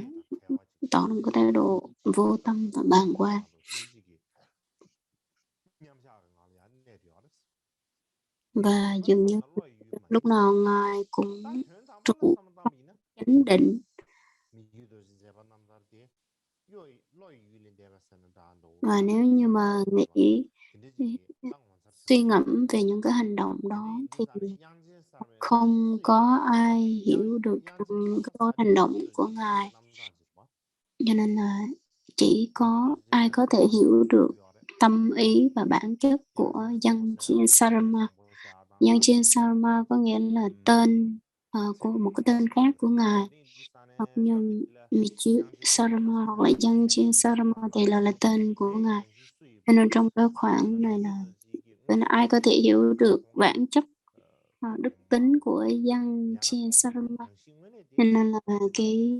tỏ một cái thái độ vô tâm và bàng quan. Và dường như lúc nào ngài cũng trụ chánh định. Và nếu như mà suy ngẫm về những cái hành động đó thì không có ai hiểu được cái hành động của ngài, cho nên là chỉ có ai có thể hiểu được tâm ý và bản chất của Yangchen Sarma. Yangchen Sarma có nghĩa là tên của một cái tên khác của ngài, hoặc như Michi Sarma hoặc là Yangchen Sarma thì là tên của ngài. Cho nên trong cái khoảng này là ai có thể hiểu được bản chất đức tính của Yangchen Sarma, nên là cái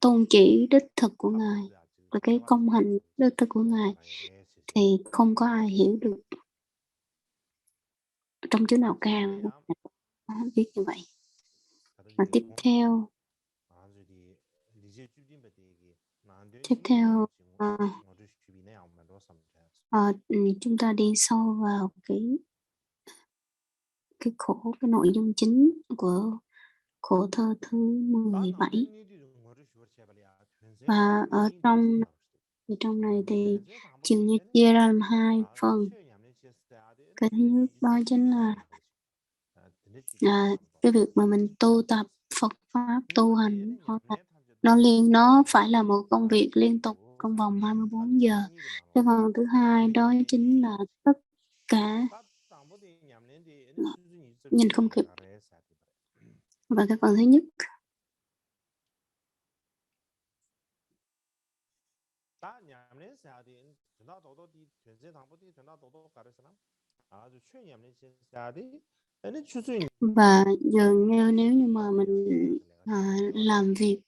tôn chỉ đích thực của ngài và cái công hạnh đích thực của ngài thì không có ai hiểu được trong chữ nào cao biết như vậy. Và tiếp theo chúng ta đi sâu vào cái nội dung chính của khổ thơ thứ 17. Và ở trong này thì chừng như chia ra làm hai phần. Cái thứ nhất đó chính là cái việc mà mình tu tập Phật pháp, tu hành, nó phải là một công việc liên tục trong vòng 24 giờ. Cái phần thứ hai đó chính là tất cả nhìn không kịp. Và cái phần thứ nhất và dường như nếu như mà mình làm việc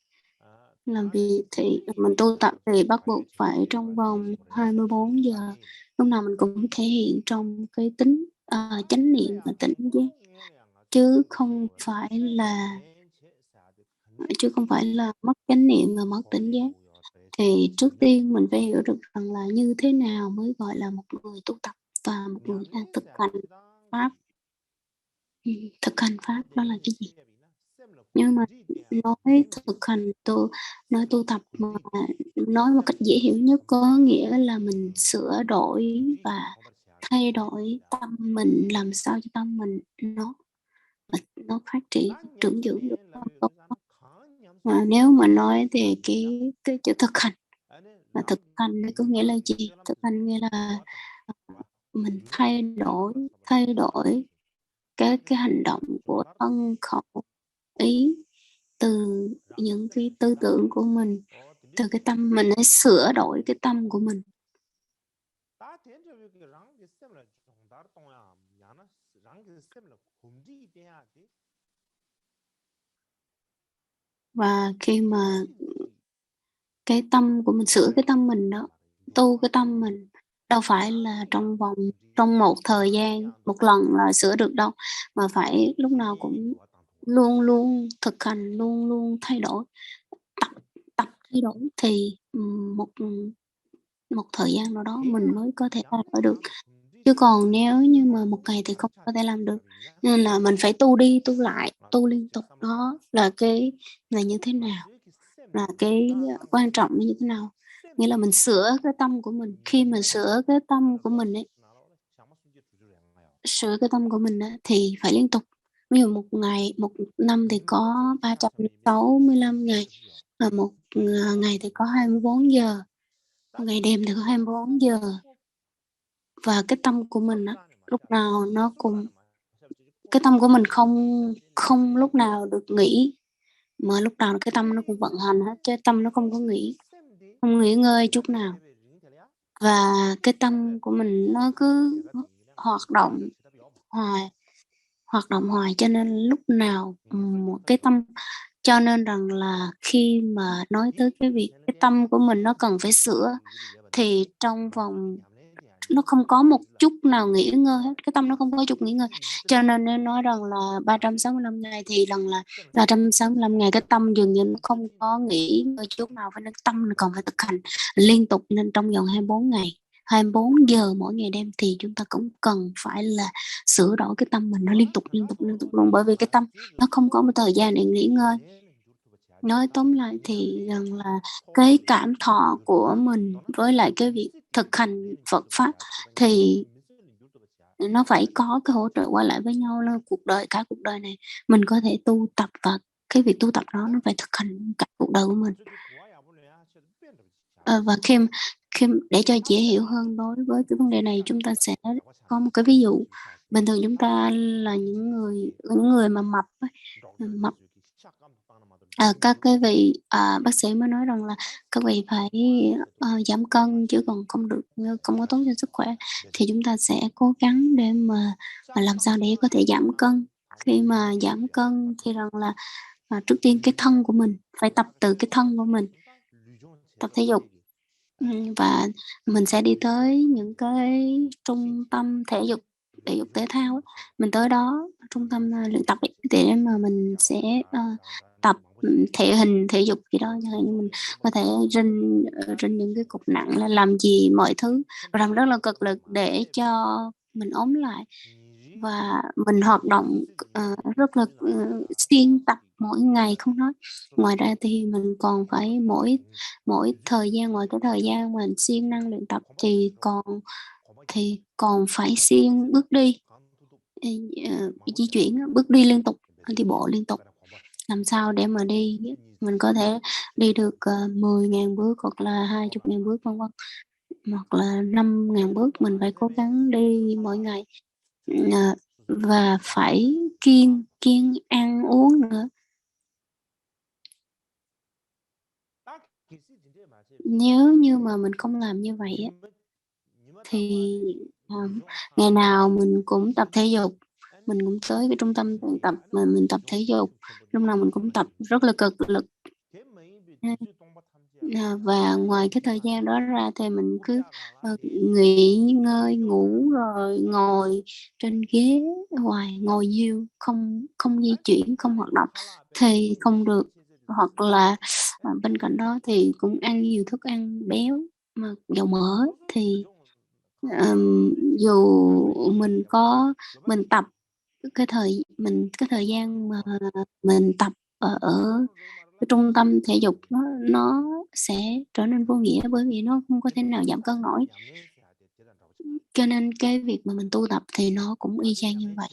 thì mình tu tập thì bắt buộc phải trong vòng 24 giờ, lúc nào mình cũng thể hiện trong cái tính chánh niệm và tỉnh giác, chứ không phải là mất chánh niệm và mất tỉnh giác. Thì trước tiên mình phải hiểu được rằng là như thế nào mới gọi là một người tu tập và một người đang thực hành pháp. Thực hành pháp đó là cái gì? Nhưng mà nói tu tập mà nói một cách dễ hiểu nhất có nghĩa là mình sửa đổi và thay đổi tâm mình, làm sao cho tâm mình nó phát triển, trưởng dưỡng được. Mà nếu mà nói thì cái chữ thực hành, và thực hành có nghĩa là gì? Thực hành nghĩa là mình thay đổi cái hành động của thân khẩu ý, từ những cái tư tưởng của mình, từ cái tâm mình hãy sửa đổi cái tâm của mình. Và khi mà cái tâm của mình sửa cái tâm mình đó, tu cái tâm mình đâu phải là trong một thời gian một lần là sửa được đâu, mà phải lúc nào cũng luôn luôn thực hành, luôn luôn thay đổi, tập tập thay đổi thì một một thời gian nào đó mình mới có thể thay đổi được. Chứ còn nếu như mà một ngày thì không có thể làm được, nên là mình phải tu đi tu lại, tu liên tục. Đó là cái là như thế nào, là cái quan trọng như thế nào, nghĩa là mình sửa cái tâm của mình. Khi mà sửa cái tâm của mình ấy, sửa cái tâm của mình á, thì phải liên tục. Ví dụ một ngày, một năm thì có 365 ngày, và một ngày thì có 24 giờ, một ngày đêm thì có 24 giờ. Và cái tâm của mình á, lúc nào nó cũng, cái tâm của mình không lúc nào được nghỉ, mà lúc nào cái tâm nó cũng vận hành hết, chứ tâm nó không có nghỉ, không nghỉ ngơi chút nào. Và cái tâm của mình nó cứ hoạt động hoài, hoạt động hoài, cho nên lúc nào một cái tâm, cho nên rằng là khi mà nói tới cái việc cái tâm của mình nó cần phải sửa, thì trong vòng nó không có một chút nào nghỉ ngơi hết, cái tâm nó không có chút nghỉ ngơi. Cho nên nếu nói rằng là 365 ngày thì rằng là 365 ngày cái tâm dường như nó không có nghỉ ngơi chút nào, phải nên tâm còn phải thực hành liên tục. Nên trong vòng 24 ngày, 24 giờ mỗi ngày đêm thì chúng ta cũng cần phải là sửa đổi cái tâm mình, nó liên tục luôn, bởi vì cái tâm nó không có một thời gian để nghỉ ngơi. Nói tóm lại thì rằng là cái cảm thọ của mình với lại cái việc thực hành Phật Pháp thì nó phải có cái hỗ trợ qua lại với nhau. Là cuộc đời, cả cuộc đời này mình có thể tu tập, và cái việc tu tập đó nó phải thực hành cả cuộc đời của mình. Và khi để cho dễ hiểu hơn đối với cái vấn đề này, chúng ta sẽ có một cái ví dụ. Bình thường chúng ta là những người mà mập ấy, mập, các cái vị bác sĩ mới nói rằng là các vị phải giảm cân, chứ còn không có tốt cho sức khỏe. Thì chúng ta sẽ cố gắng để mà làm sao để có thể giảm cân. Khi mà giảm cân thì rằng là trước tiên cái thân của mình phải tập từ cái thân của mình, tập thể dục. Và mình sẽ đi tới những cái trung tâm thể dục thể thao ấy. Mình tới đó, trung tâm luyện tập ấy, để mà mình sẽ tập thể dục gì đó, chẳng hạn như mình có thể rinh những cái cục nặng, là làm gì mọi thứ, làm rất là cực lực để cho mình ốm lại. Và mình hoạt động rất là xuyên tập mỗi ngày không nói. Ngoài ra thì mình còn phải mỗi thời gian, ngoài cái thời gian mình siêng năng luyện tập thì còn phải siêng bước đi, di chuyển, bước đi liên tục, đi bộ liên tục, làm sao để mà đi mình có thể đi được 10.000 bước, hoặc là 20.000 bước, vân vân, hoặc là 5.000 bước. Mình phải cố gắng đi mỗi ngày, và phải kiêng kiêng ăn uống nữa. Nếu như mà mình không làm như vậy á, thì ngày nào mình cũng tập thể dục, mình cũng tới cái trung tâm luyện tập mà mình tập thể dục, lúc nào mình cũng tập rất là cực lực. Và ngoài cái thời gian đó ra thì mình cứ nghỉ ngơi, ngủ, rồi ngồi trên ghế hoài, ngồi nhiều, không di chuyển, không hoạt động thì không được. Hoặc là bên cạnh đó thì cũng ăn nhiều thức ăn béo mà dầu mỡ, thì dù mình tập cái thời gian mà mình tập ở cái trung tâm thể dục, nó sẽ trở nên vô nghĩa, bởi vì nó không có thể nào giảm cân nổi. Cho nên cái việc mà mình tu tập thì nó cũng y chang như vậy.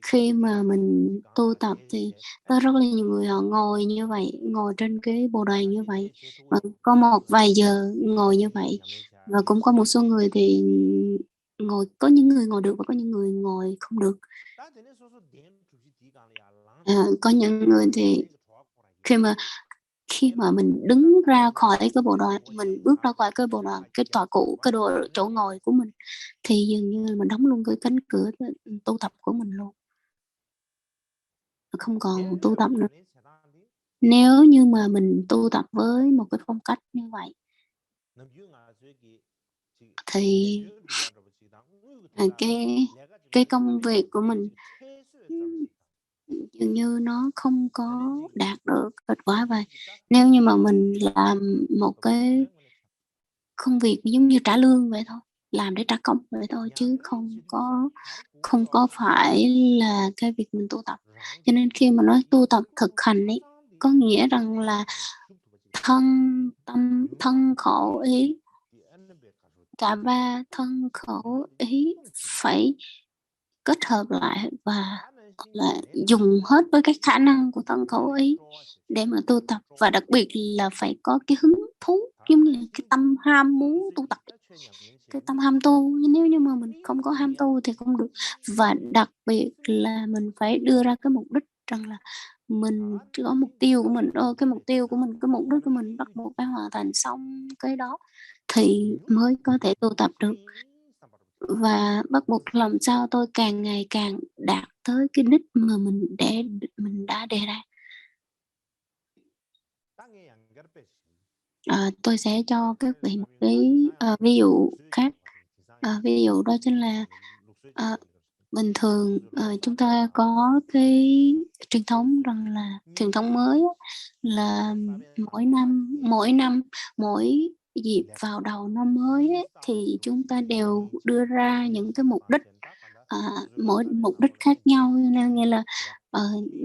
Khi mà mình tu tập thì có rất là nhiều người họ ngồi như vậy, ngồi trên cái bồ đoàn như vậy, và có một vài giờ ngồi như vậy. Và cũng có một số người thì có những người ngồi được và có những người ngồi không được. Có những người thì khi mà mình đứng ra khỏi cái bộ đoàn, mình bước ra khỏi cái bộ đoàn, cái tọa cụ, cái chỗ ngồi của mình, thì dường như mình đóng luôn cái cánh cửa tu tập của mình luôn, không còn tu tập nữa. Nếu như mà mình tu tập với một cái phong cách như vậy thì cái công việc của mình dường như nó không có đạt được kết quả. Và nếu như mà mình làm một cái công việc giống như trả lương vậy thôi, làm để trả công vậy thôi, chứ không có phải là cái việc mình tu tập. Cho nên khi mà nói tu tập thực hành ấy, có nghĩa rằng là thân, tâm, thân, khẩu, ý, cả ba thân, khẩu, ý phải kết hợp lại và là dùng hết với cái khả năng của thân, khẩu, ý để mà tu tập. Và đặc biệt là phải có cái hứng thú, giống như cái tâm ham muốn tu tập, cái tâm ham tu. Nếu như mà mình không có ham tu thì không được. Và đặc biệt là mình phải đưa ra cái mục đích rằng là mình có mục tiêu của mình, cái mục tiêu của mình, cái mục đích của mình bắt buộc phải hoàn thành xong cái đó thì mới có thể tu tập được. Và bắt buộc làm sao tôi càng ngày càng đạt tới cái đích mà mình đã đề ra. Tôi sẽ cho các vị một cái ví dụ khác. Ví dụ đó chính là bình thường chúng ta có cái truyền thống rằng là truyền thống mới á, là mỗi dịp vào đầu năm mới ấy, thì chúng ta đều đưa ra những cái mục đích, mỗi mục đích khác nhau. Nên nghĩa là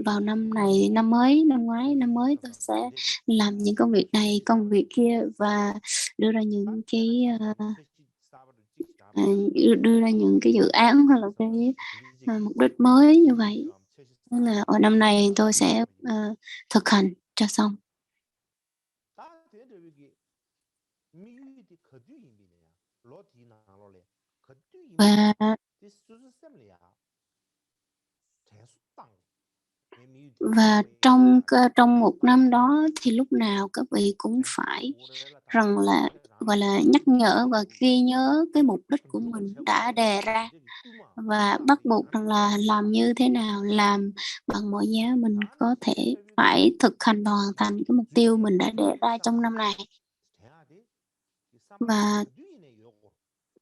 vào năm này, năm mới, năm ngoái, năm mới tôi sẽ làm những công việc này, công việc kia, và đưa ra những cái đưa ra những cái dự án hoặc là cái mục đích mới như vậy. Nên là ở năm này tôi sẽ thực hành cho xong. Và trong một năm đó thì lúc nào các vị cũng phải rằng là, gọi là, nhắc nhở và ghi nhớ cái mục đích của mình đã đề ra, và bắt buộc rằng là làm như thế nào, làm bằng mọi giá mình có thể phải thực hành và hoàn thành cái mục tiêu mình đã đề ra trong năm này.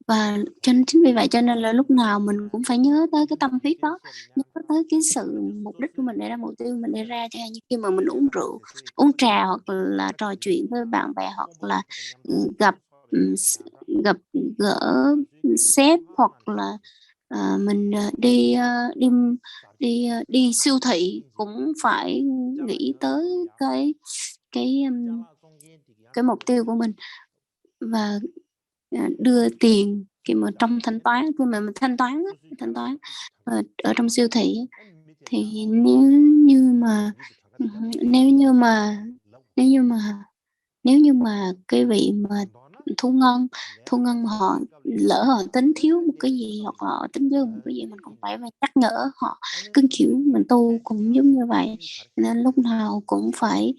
Và chính vì vậy cho nên là lúc nào mình cũng phải nhớ tới cái tâm huyết đó, nhớ tới cái sự mục đích của mình đề ra, mục tiêu mình đề ra. Chẳng hạn như khi mà mình uống rượu, uống trà, hoặc là trò chuyện với bạn bè, hoặc là gặp gặp gỡ sếp, hoặc là mình đi siêu thị, cũng phải nghĩ tới cái mục tiêu của mình. Và đưa tiền khi mà trong thanh toán, khi mà mình thanh toán ở trong siêu thị á, thì nếu như mà nếu như mà nếu như mà cái vị mà thu ngân mà họ lỡ họ tính thiếu một cái gì, hoặc họ tính dư một cái gì, mình cũng phải nhắc nhở họ. Cái kiểu mình tu cũng giống như vậy, nên lúc nào cũng phải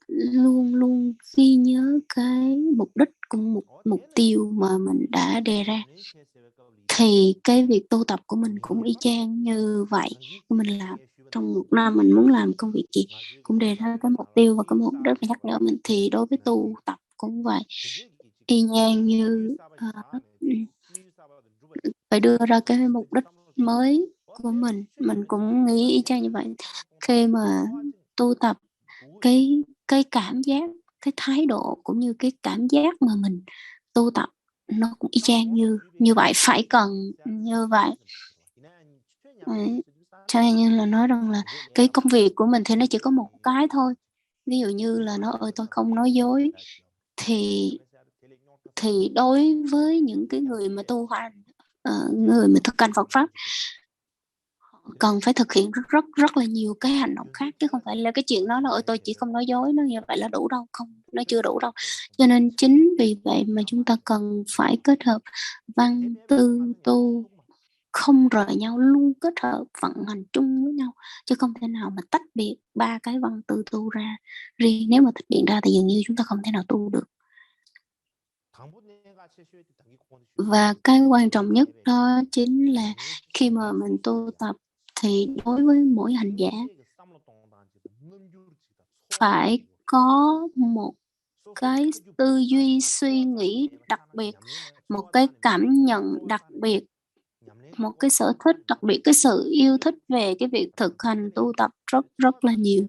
luôn luôn ghi nhớ cái mục đích cũng mục tiêu mà mình đã đề ra. Thì cái việc tu tập của mình cũng y chang như vậy. Mình làm trong một năm mình muốn làm công việc gì, cũng đề ra cái mục tiêu và cái mục đích và nhắc nhở mình. Thì đối với tu tập cũng vậy, y nhang như phải đưa ra cái mục đích mới của mình cũng nghĩ y chang như vậy. Khi mà tu tập, cái cảm giác, cái thái độ cũng như cái cảm giác mà mình tu tập nó cũng y chang như vậy, phải cần như vậy. Đấy, cho nên như là nói rằng là cái công việc của mình thì nó chỉ có một cái thôi. Ví dụ như là nói tôi không nói dối, thì đối với những cái người mà tu hành, người mà thực hành Phật pháp, cần phải thực hiện rất là nhiều cái hành động khác, chứ không phải là cái chuyện đó là tôi chỉ không nói dối, nó như vậy là đủ đâu, không, nó chưa đủ đâu. Cho nên chính vì vậy mà chúng ta cần phải kết hợp văn tư tu không rời nhau, luôn kết hợp vận hành chung với nhau, chứ không thể nào mà tách biệt ba cái văn tư tu ra riêng. Nếu mà tách biệt ra thì dường như chúng ta không thể nào tu được. Và cái quan trọng nhất đó chính là khi mà mình tu tập thì đối với mỗi hành giả, phải có một cái tư duy suy nghĩ đặc biệt, một cái cảm nhận đặc biệt, một cái sở thích đặc biệt, cái sự yêu thích về cái việc thực hành tu tập rất rất là nhiều.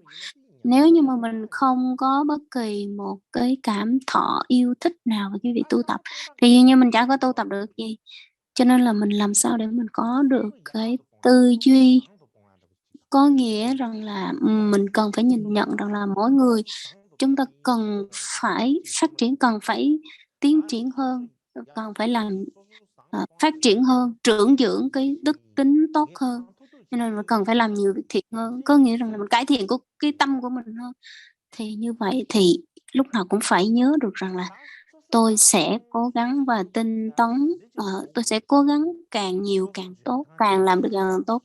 Nếu như mà mình không có bất kỳ một cái cảm thọ yêu thích nào về cái việc tu tập thì dường như mình chả có tu tập được gì. Cho nên là mình làm sao để mình có được cái tư duy, có nghĩa rằng là mình cần phải nhìn nhận rằng là mỗi người chúng ta cần phải phát triển, cần phải tiến triển hơn, cần phải làm phát triển hơn, trưởng dưỡng cái đức tính tốt hơn. Cho nên mình cần phải làm nhiều việc thiện hơn, có nghĩa rằng là mình cải thiện cái tâm của mình hơn. Thì như vậy thì lúc nào cũng phải nhớ được rằng là tôi sẽ cố gắng và tinh tấn, tôi sẽ cố gắng càng nhiều càng tốt, càng làm được càng tốt.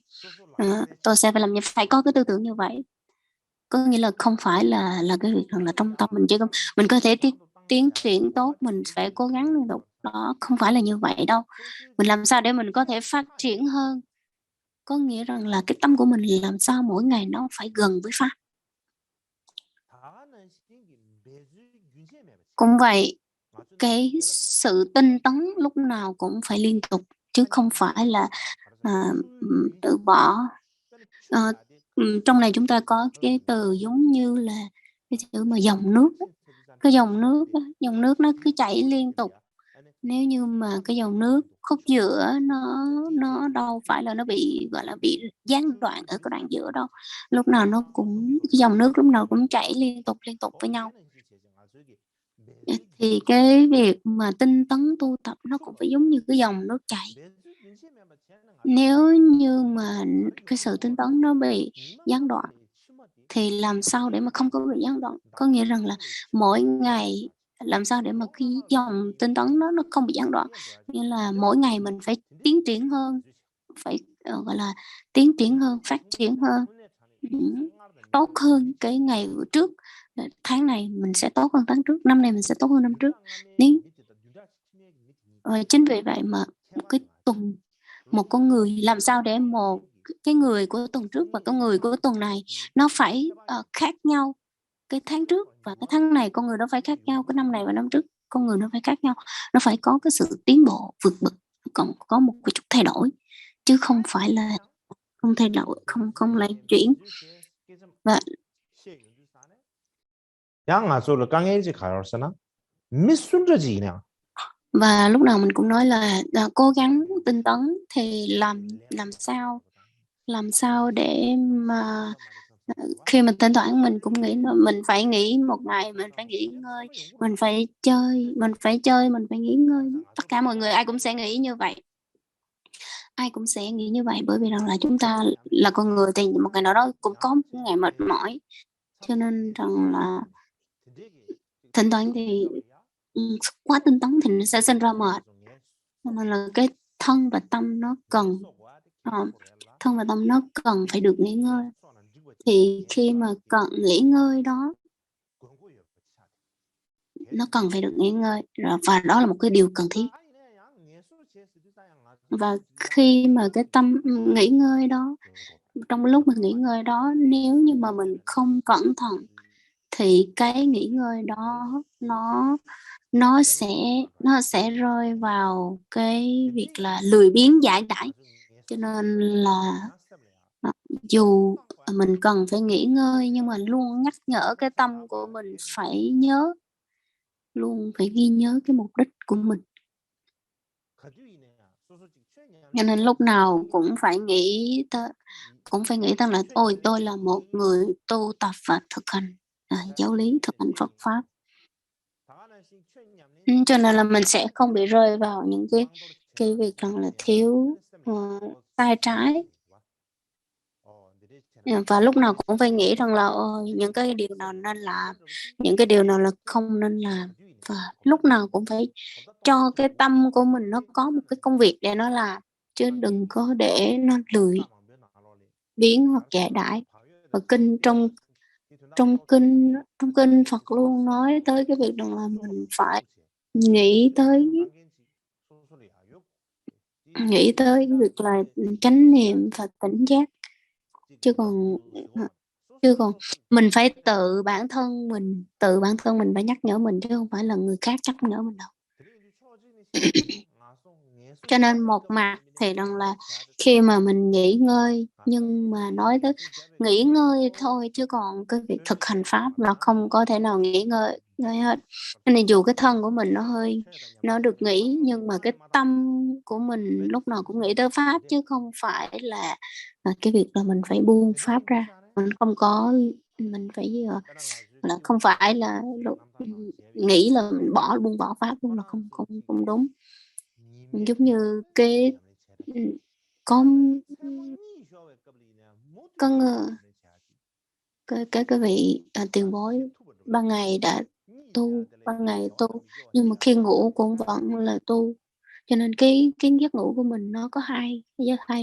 Tôi sẽ phải làm như phải có cái tư tưởng như vậy. Có nghĩa là không phải là cái việc rằng là trong tâm mình, chứ không mình có thể tiến triển tốt, mình phải cố gắng liên tục. Đó không phải là như vậy đâu. Mình làm sao để mình có thể phát triển hơn? Có nghĩa rằng là cái tâm của mình làm sao mỗi ngày nó phải gần với Pháp. Cũng vậy, cái sự tinh tấn lúc nào cũng phải liên tục, chứ không phải là từ bỏ. Trong này chúng ta có cái từ giống như là cái chữ mà dòng nước. Cái dòng nước nó cứ chảy liên tục. Nếu như mà cái dòng nước khúc giữa nó đâu phải là nó bị gọi là bị gián đoạn ở cái đoạn giữa đâu. Lúc nào nó cũng cái dòng nước lúc nào cũng chảy liên tục với nhau. Thì cái việc mà tinh tấn tu tập nó cũng phải giống như cái dòng nước chảy. Nếu như mà cái sự tinh tấn nó bị gián đoạn thì làm sao để mà không có bị gián đoạn? Có nghĩa rằng là mỗi ngày làm sao để mà cái dòng tinh tấn nó không bị gián đoạn, như là mỗi ngày mình phải tiến triển hơn, phải gọi là tiến triển hơn, phát triển hơn, tốt hơn cái ngày trước. Tháng này mình sẽ tốt hơn tháng trước, năm này mình sẽ tốt hơn năm trước. Nếu chính vì vậy mà một cái tuần, một con người làm sao để một cái người của tuần trước và con người của tuần này nó phải khác nhau. Cái tháng trước và cái tháng này con người nó phải khác nhau, cái năm này và năm trước con người nó phải khác nhau, nó phải có cái sự tiến bộ vượt bậc, còn có một cái chút thay đổi, chứ không phải là không thay đổi, không lay chuyển. Và và lúc nào mình cũng nói là cố gắng tinh tấn thì làm sao để mà khi mình thỉnh thoảng mình cũng nghĩ là mình phải nghỉ một ngày, mình phải nghỉ ngơi, mình phải chơi, mình phải nghỉ ngơi. Tất cả mọi người ai cũng sẽ nghĩ như vậy. Ai cũng sẽ nghĩ như vậy, bởi vì rằng là chúng ta là con người thì một ngày nào đó cũng có một ngày mệt mỏi. Cho nên rằng là thỉnh thoảng thì quá tinh tấn thì nó sẽ sinh ra mệt. Cho nên là cái thân và tâm nó cần phải được nghỉ ngơi. Thì khi mà cần nghỉ ngơi đó, nó cần phải được nghỉ ngơi, và đó là một cái điều cần thiết. Và khi mà cái tâm nghỉ ngơi đó, trong lúc mình nghỉ ngơi đó, nếu như mà mình không cẩn thận thì cái nghỉ ngơi đó nó sẽ rơi vào cái việc là lười biếng dãi dãi. Cho nên là dù mình cần phải nghỉ ngơi nhưng mà luôn nhắc nhở cái tâm của mình phải nhớ, luôn phải ghi nhớ cái mục đích của mình. Cho nên lúc nào cũng phải nghĩ rằng là tôi là một người tu tập và thực hành giáo lý, thực hành Phật pháp. Cho nên là mình sẽ không bị rơi vào những cái việc rằng là thiếu sai trái. Và lúc nào cũng phải nghĩ rằng là những cái điều nào nên làm, những cái điều nào là không nên làm. Và lúc nào cũng phải cho cái tâm của mình nó có một cái công việc để nó làm, chứ đừng có để nó lười biếng hoặc dễ đãi. Và trong kinh Phật luôn nói tới cái việc rằng là mình phải nghĩ tới cái việc là chánh niệm và tỉnh giác, chứ còn chứ còn mình phải tự bản thân mình phải nhắc nhở mình, chứ không phải là người khác nhắc nhở mình đâu. Cho nên một mặt thì rằng là khi mà mình nghỉ ngơi, nhưng mà nói tới nghỉ ngơi thôi, chứ còn cái việc thực hành pháp là không có thể nào nghỉ ngơi hết. Cho nên dù cái thân của mình nó được nghỉ, nhưng mà cái tâm của mình lúc nào cũng nghĩ tới pháp, chứ không phải là cái việc là mình phải buông pháp ra. Mình phải là không phải là nghĩ là mình buông bỏ pháp luôn, là không đúng. Giống như cái có cái vị tiền bối ban ngày đã ban ngày tu, nhưng mà khi ngủ cũng vẫn là tu. Cho nên cái giấc ngủ của mình nó có hai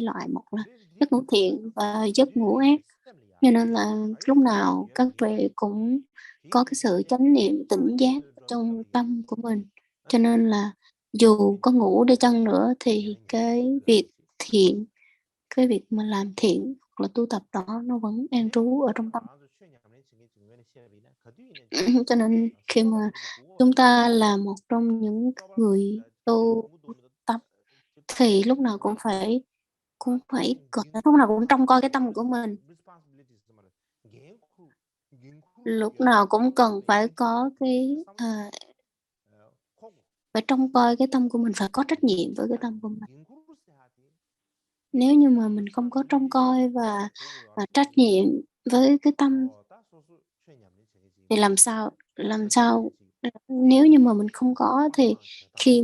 loại, một là giấc ngủ thiện và giấc ngủ ác. Cho nên là lúc nào các vị cũng có cái sự chánh niệm tỉnh giác trong tâm của mình. Cho nên là dù có ngủ đi chăng nữa thì cái việc mà làm thiện hoặc là tu tập đó nó vẫn an trú ở trong tâm. Cho nên khi mà chúng ta là một trong những người tu tập thì lúc nào cũng phải gọi là lúc nào cũng trông coi cái tâm của mình. Lúc nào cũng cần phải có phải trông coi cái tâm của mình, phải có trách nhiệm với cái tâm của mình. Nếu như mà mình không có trông coi và trách nhiệm với cái tâm thì làm sao nếu như mà mình không có thì khi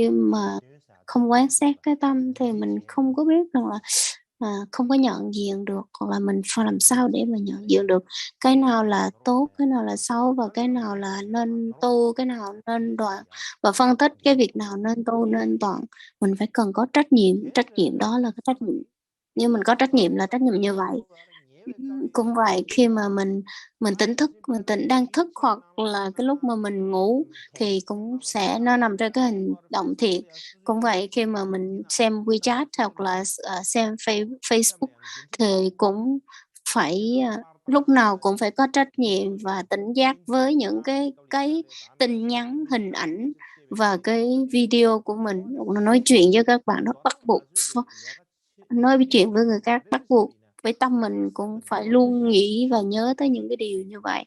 mà không quan sát cái tâm thì mình không có biết rằng là không có nhận diện được, hoặc là mình phải làm sao để mà nhận diện được cái nào là tốt, cái nào là xấu, và cái nào là nên tu, cái nào nên đoạn, và phân tích cái việc nào nên tu nên đoạn. Mình phải cần có trách nhiệm đó là cái trách nhiệm. Nhưng mình có trách nhiệm là trách nhiệm như vậy. Cũng vậy, khi mà mình đang thức, hoặc là cái lúc mà mình ngủ thì cũng sẽ nó nằm trong cái hành động thiện. Cũng vậy, khi mà mình xem WeChat hoặc là xem Facebook thì cũng phải lúc nào cũng phải có trách nhiệm và tỉnh giác với những cái tin nhắn, hình ảnh và cái video của mình. Nó nói chuyện với các bạn, nó bắt buộc nói chuyện với người khác, bắt buộc với tâm mình cũng phải luôn nghĩ và nhớ tới những cái điều như vậy.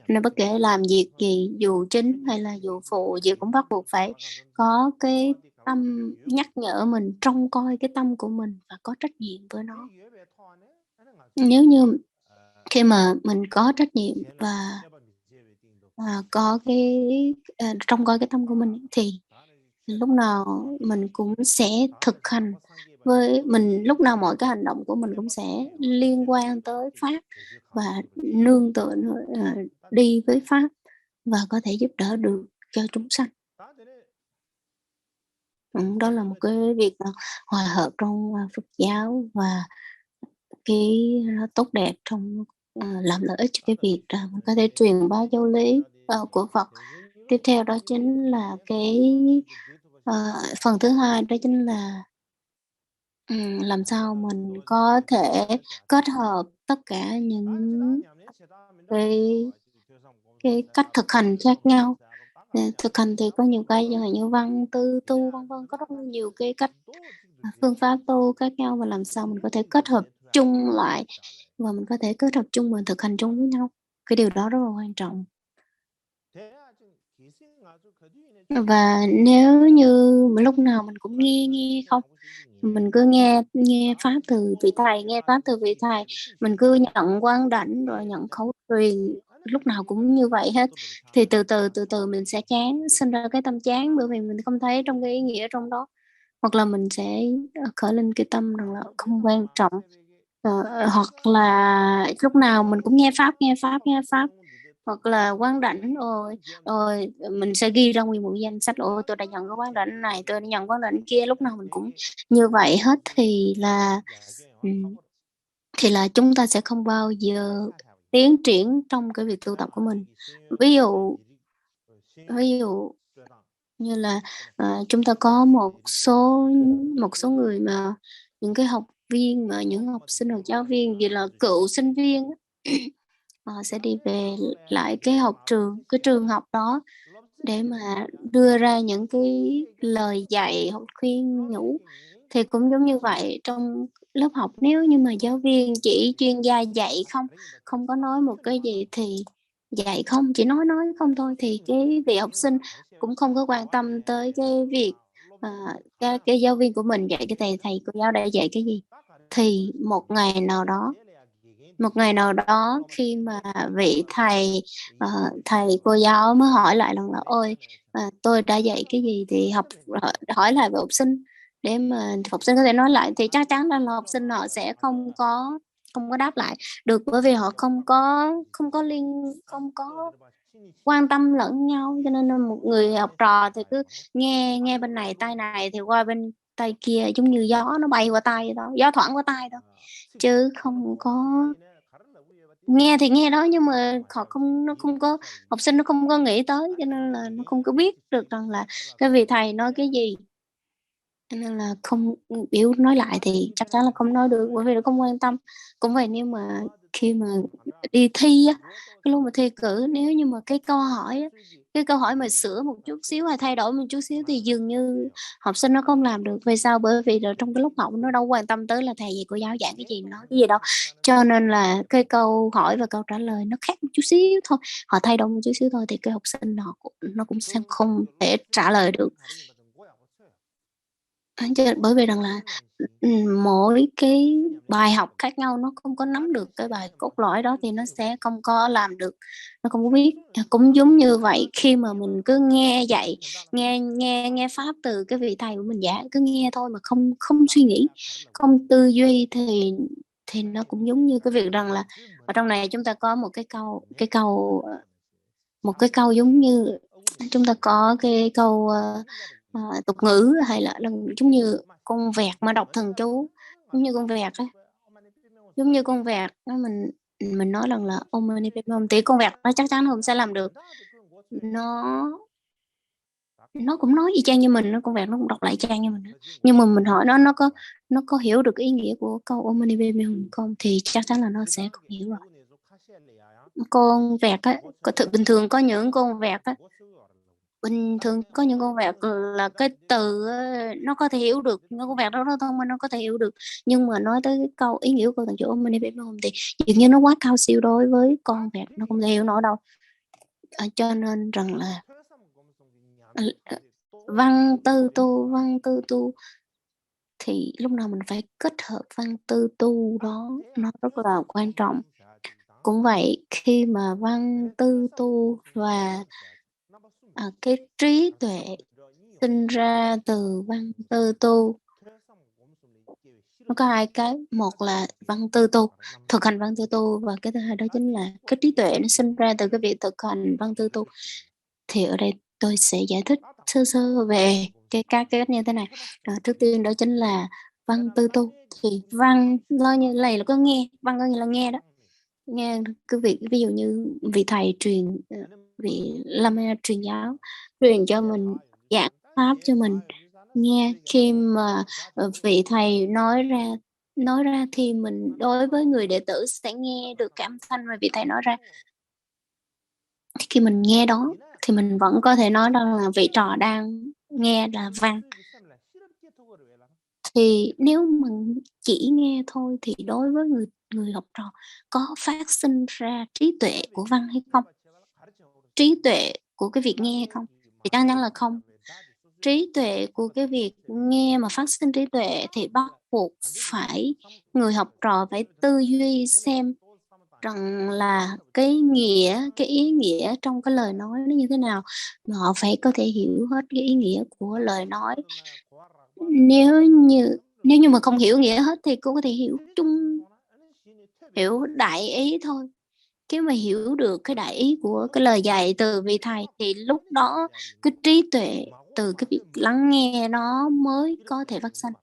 Nên bất kể làm việc gì, dù chính hay là dù phụ gì, cũng bắt buộc phải có cái tâm nhắc nhở mình, trông coi cái tâm của mình và có trách nhiệm với nó. Nếu như khi mà mình có trách nhiệm và có trông coi cái tâm của mình thì lúc nào mình cũng sẽ thực hành với mình, lúc nào mọi cái hành động của mình cũng sẽ liên quan tới pháp và nương tựa đi với pháp và có thể giúp đỡ được cho chúng sanh. Đó là một cái việc hòa hợp trong Phật giáo, và cái nó tốt đẹp trong làm lợi ích cho cái việc mình có thể truyền bá giáo lý của Phật. Tiếp theo đó chính là phần thứ hai, đó chính là làm sao mình có thể kết hợp tất cả những cái cách thực hành khác nhau. Thực hành thì có nhiều cái, chẳng hạn như văn, tư, tu, vân vân, có rất nhiều cái cách phương pháp tu khác nhau, và làm sao mình có thể kết hợp chung lại, và mình có thể kết hợp chung và thực hành chung với nhau. Cái điều đó rất là quan trọng. Và nếu như mà lúc nào mình cũng nghe không, mình cứ nghe pháp từ vị thầy, mình cứ nhận quán đảnh rồi nhận khẩu truyền, lúc nào cũng như vậy hết, thì từ từ mình sẽ chán, sinh ra cái tâm chán, bởi vì mình không thấy trong cái ý nghĩa trong đó. Hoặc là mình sẽ khởi lên cái tâm rằng là không quan trọng. Hoặc là lúc nào mình cũng nghe pháp, hoặc là quán đảnh rồi mình sẽ ghi ra nguyên một danh sách, tôi đã nhận cái quán đảnh này, tôi đã nhận quán đảnh kia, lúc nào mình cũng như vậy hết, thì là chúng ta sẽ không bao giờ tiến triển trong cái việc tu tập của mình. Ví dụ như là chúng ta có một số người mà những cái viên mà những học sinh hoặc giáo viên gì là cựu sinh viên họ sẽ đi về lại cái trường học đó để mà đưa ra những cái lời dạy hoặc khuyên nhủ. Thì cũng giống như vậy trong lớp học, nếu như mà giáo viên chỉ chuyên gia dạy không có nói một cái gì thì dạy không, chỉ nói không thôi, thì cái vị học sinh cũng không có quan tâm tới cái việc cái giáo viên của mình dạy cái thầy cô giáo đã dạy cái gì. Thì một ngày nào đó khi mà vị thầy cô giáo mới hỏi lại rằng là ôi tôi đã dạy cái gì, thì hỏi lại với học sinh để mà học sinh có thể nói lại, thì chắc chắn là học sinh họ sẽ không có đáp lại được, bởi vì họ không có quan tâm lẫn nhau. Cho nên là một người học trò thì cứ nghe nghe bên này thì qua bên tay kia, giống như gió nó bay qua tay đó, gió thoảng qua tay đó, chứ không có nghe thì nghe đó, nhưng mà nó không có, học sinh nó không có nghĩ tới, cho nên là nó không có biết được rằng là cái vị thầy nói cái gì, cho nên là không biểu nói lại thì chắc chắn là không nói được, bởi vì nó không quan tâm. Cũng vậy, nếu mà khi mà đi thi á, cái lúc mà thi cử, nếu như mà cái câu hỏi mà sửa một chút xíu hay thay đổi một chút xíu thì dường như học sinh nó không làm được. Vì sao? Bởi vì là trong cái lúc học nó đâu quan tâm tới là thầy gì cô giáo giảng cái gì, nói cái gì đâu, cho nên là cái câu hỏi và câu trả lời nó khác một chút xíu thôi, họ thay đổi một chút xíu thôi, thì cái học sinh nó cũng sẽ không thể trả lời được. Bởi vì rằng là mỗi cái bài học khác nhau, nó không có nắm được cái bài cốt lõi đó thì nó sẽ không có làm được, nó không có biết. Cũng giống như vậy, khi mà mình cứ nghe dạy, nghe pháp từ cái vị thầy của mình giảng, cứ nghe thôi mà không suy nghĩ, không tư duy, thì nó cũng giống như cái việc rằng là ở trong này chúng ta có một cái câu giống như chúng ta có cái câu tục ngữ, hay là giống như con vẹt mà đọc thần chú, giống như con vẹt á, mình nói rằng là Om Mani Padme Hum, thì con vẹt nó chắc chắn không sẽ làm được, nó cũng nói y chang như mình, con vẹt nó cũng đọc lại y chang như mình đó. Nhưng mà mình hỏi nó có hiểu được ý nghĩa của câu Om Mani Padme Hum không, thì chắc chắn là nó sẽ không hiểu rồi. Con vẹt á, bình thường có những con vẹt á, là cái từ nó có thể hiểu được, nó con vẹt đó nó thông minh, nó có thể hiểu được, nhưng mà nói tới cái câu ý nghĩa của thằng chủ Mani Padme Hum thì dường như nó quá cao siêu đối với con vẹt, nó không thể hiểu nổi đâu. Cho nên rằng là văn tư tu thì lúc nào mình phải kết hợp văn tư tu đó, nó rất là quan trọng. Cũng vậy, khi mà văn tư tu và cái trí tuệ sinh ra từ văn tư tu, nó có hai cái, một là văn tư tu, thực hành văn tư tu, và cái thứ hai đó chính là cái trí tuệ nó sinh ra từ cái việc thực hành văn tư tu. Thì ở đây tôi sẽ giải thích sơ sơ về các cái cách như thế này. Trước tiên đó chính là văn tư tu. Thì văn lo như này là có nghe, văn có nghĩa là nghe đó, nghe cái việc, ví dụ như vị thầy vị Lama truyền giáo truyền cho mình, giảng pháp cho mình nghe. Khi mà vị thầy nói ra thì mình, đối với người đệ tử, sẽ nghe được cái âm thanh mà vị thầy nói ra. Khi mình nghe đó thì mình vẫn có thể nói rằng là vị trò đang nghe là văn. Thì nếu mình chỉ nghe thôi thì đối với người học trò có phát sinh ra trí tuệ của văn hay không? Trí tuệ của cái việc nghe hay không? Thì chắc chắn là không. Trí tuệ của cái việc nghe mà phát sinh trí tuệ thì bắt buộc người học trò phải tư duy xem rằng là cái ý nghĩa trong cái lời nói nó như thế nào, mà họ phải có thể hiểu hết cái ý nghĩa của lời nói. Nếu như mà không hiểu nghĩa hết thì cô có thể hiểu đại ý thôi. Nếu mà hiểu được cái đại ý của cái lời dạy từ vị thầy thì lúc đó cái trí tuệ từ cái việc lắng nghe nó mới có thể phát sinh.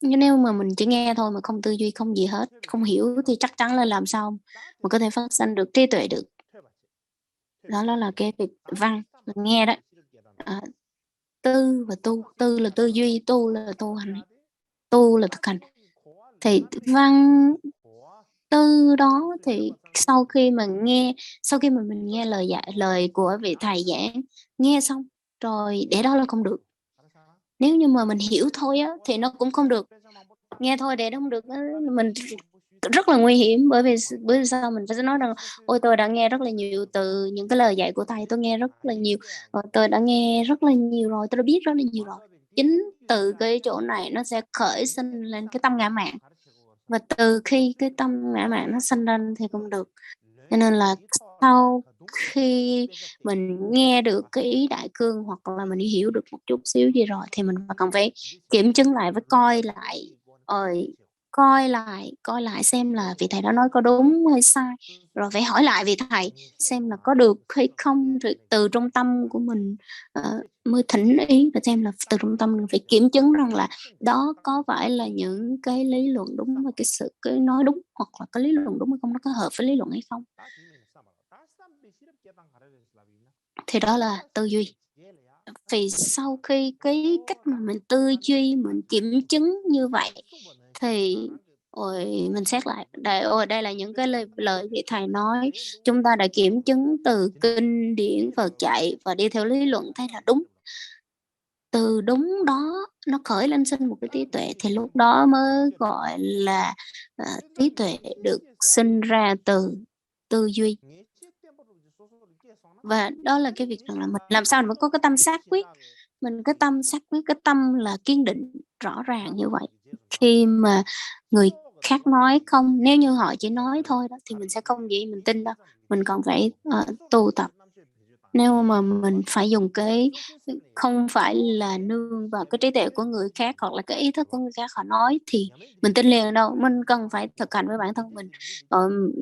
Nhưng nếu mà mình chỉ nghe thôi mà không tư duy, không gì hết, không hiểu, thì chắc chắn là làm sao mà có thể phát sinh được trí tuệ được. Đó là cái việc văn, nghe đó. Tư và tu là tư duy, tu là tu hành, tu là thực hành. Thì văn tư đó thì sau khi mà mình nghe lời của vị thầy giảng, nghe xong rồi để đó là không được. Nếu như mà mình hiểu thôi á thì nó cũng không được, nghe thôi để đó không được, mình rất là nguy hiểm. Bởi vì sao mình phải nói rằng ôi tôi đã nghe rất là nhiều từ những cái lời dạy của thầy, tôi nghe rất là nhiều, tôi đã nghe rất là nhiều rồi, tôi đã biết rất là nhiều rồi. Chính từ cái chỗ này nó sẽ khởi sinh lên cái tâm ngã mạn, và từ khi cái tâm ngã mạn nó sinh lên thì không được. Cho nên là sau khi mình nghe được cái ý đại cương hoặc là mình hiểu được một chút xíu gì rồi thì mình còn phải kiểm chứng lại, với coi lại xem là vị thầy đó nói có đúng hay sai, rồi phải hỏi lại vị thầy xem là có được hay không, rồi từ trong tâm của mình mới thỉnh ý, và xem là từ trong tâm mình phải kiểm chứng rằng là đó có phải là những cái lý luận đúng và cái nói đúng, hoặc là cái lý luận đúng hay không, nó có hợp với lý luận hay không. Thì đó là tư duy. Vì sau khi cái cách mà mình tư duy, mình kiểm chứng như vậy thì mình xét lại đây là những cái lời vị thầy nói, chúng ta đã kiểm chứng từ kinh điển Phật dạy và đi theo lý luận thấy là đúng. Từ đúng đó nó khởi lên sinh một cái trí tuệ, thì lúc đó mới gọi là trí tuệ được sinh ra từ tư duy. Và đó là cái việc rằng là mình làm sao mình có cái tâm xác quyết, cái tâm là kiên định rõ ràng như vậy. Khi mà người khác nói không, nếu như họ chỉ nói thôi đó thì mình sẽ không gì mình tin đâu, mình còn phải tu tập. Nếu mà mình phải dùng không phải là nương vào cái trí tuệ của người khác hoặc là cái ý thức của người khác họ nói thì mình tin liền đâu, mình cần phải thực hành với bản thân mình.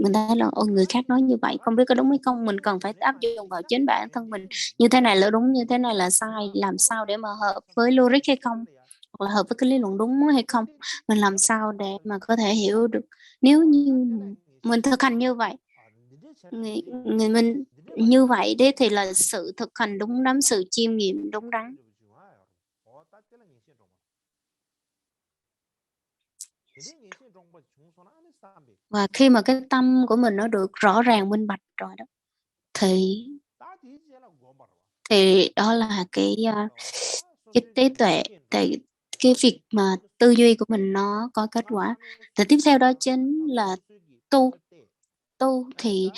Mình thấy là người khác nói như vậy không biết có đúng hay không, mình cần phải áp dụng vào chính bản thân mình, như thế này là đúng, như thế này là sai, làm sao để mà hợp với logic hay không, hoặc là hợp với cái lý luận đúng hay không, mình làm sao để mà có thể hiểu được. Nếu như mình thực hành như vậy, người mình như vậy đấy thì là sự thực hành đúng đắn, sự chiêm nghiệm đúng đắn. Và khi mà cái tâm của mình nó được rõ ràng minh bạch rồi đó thì đó là cái trí tuệ, thì cái việc mà tư duy của mình nó có kết quả. Thì tiếp theo đó chính là tu thì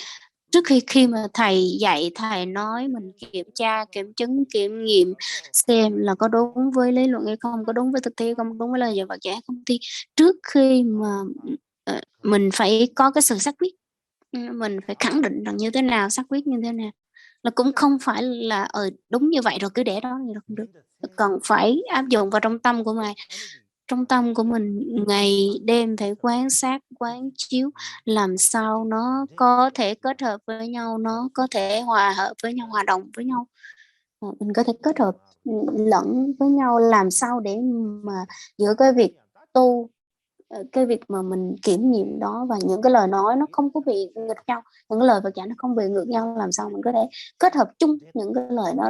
trước khi mà thầy dạy, thầy nói mình kiểm tra, kiểm chứng, kiểm nghiệm xem là có đúng với lý luận hay không, có đúng với thực tế không, đúng với lời dạy Phật dạy không, thì trước khi mà mình phải có cái sự xác quyết, mình phải khẳng định rằng như thế nào, xác quyết như thế nào, là cũng không phải là đúng như vậy rồi cứ để đó thì không được, cần phải áp dụng vào trong tâm của mình. Trong tâm của mình ngày đêm phải quan sát, quán chiếu, làm sao nó có thể kết hợp với nhau, nó có thể hòa hợp với nhau, hòa đồng với nhau. Mình có thể kết hợp lẫn với nhau, làm sao để mà giữa cái việc tu, cái việc mà mình kiểm nghiệm đó và những cái lời nói nó không có bị nghịch nhau, những cái lời Phật dạy nó không bị ngược nhau, làm sao mình có thể kết hợp chung những cái lời đó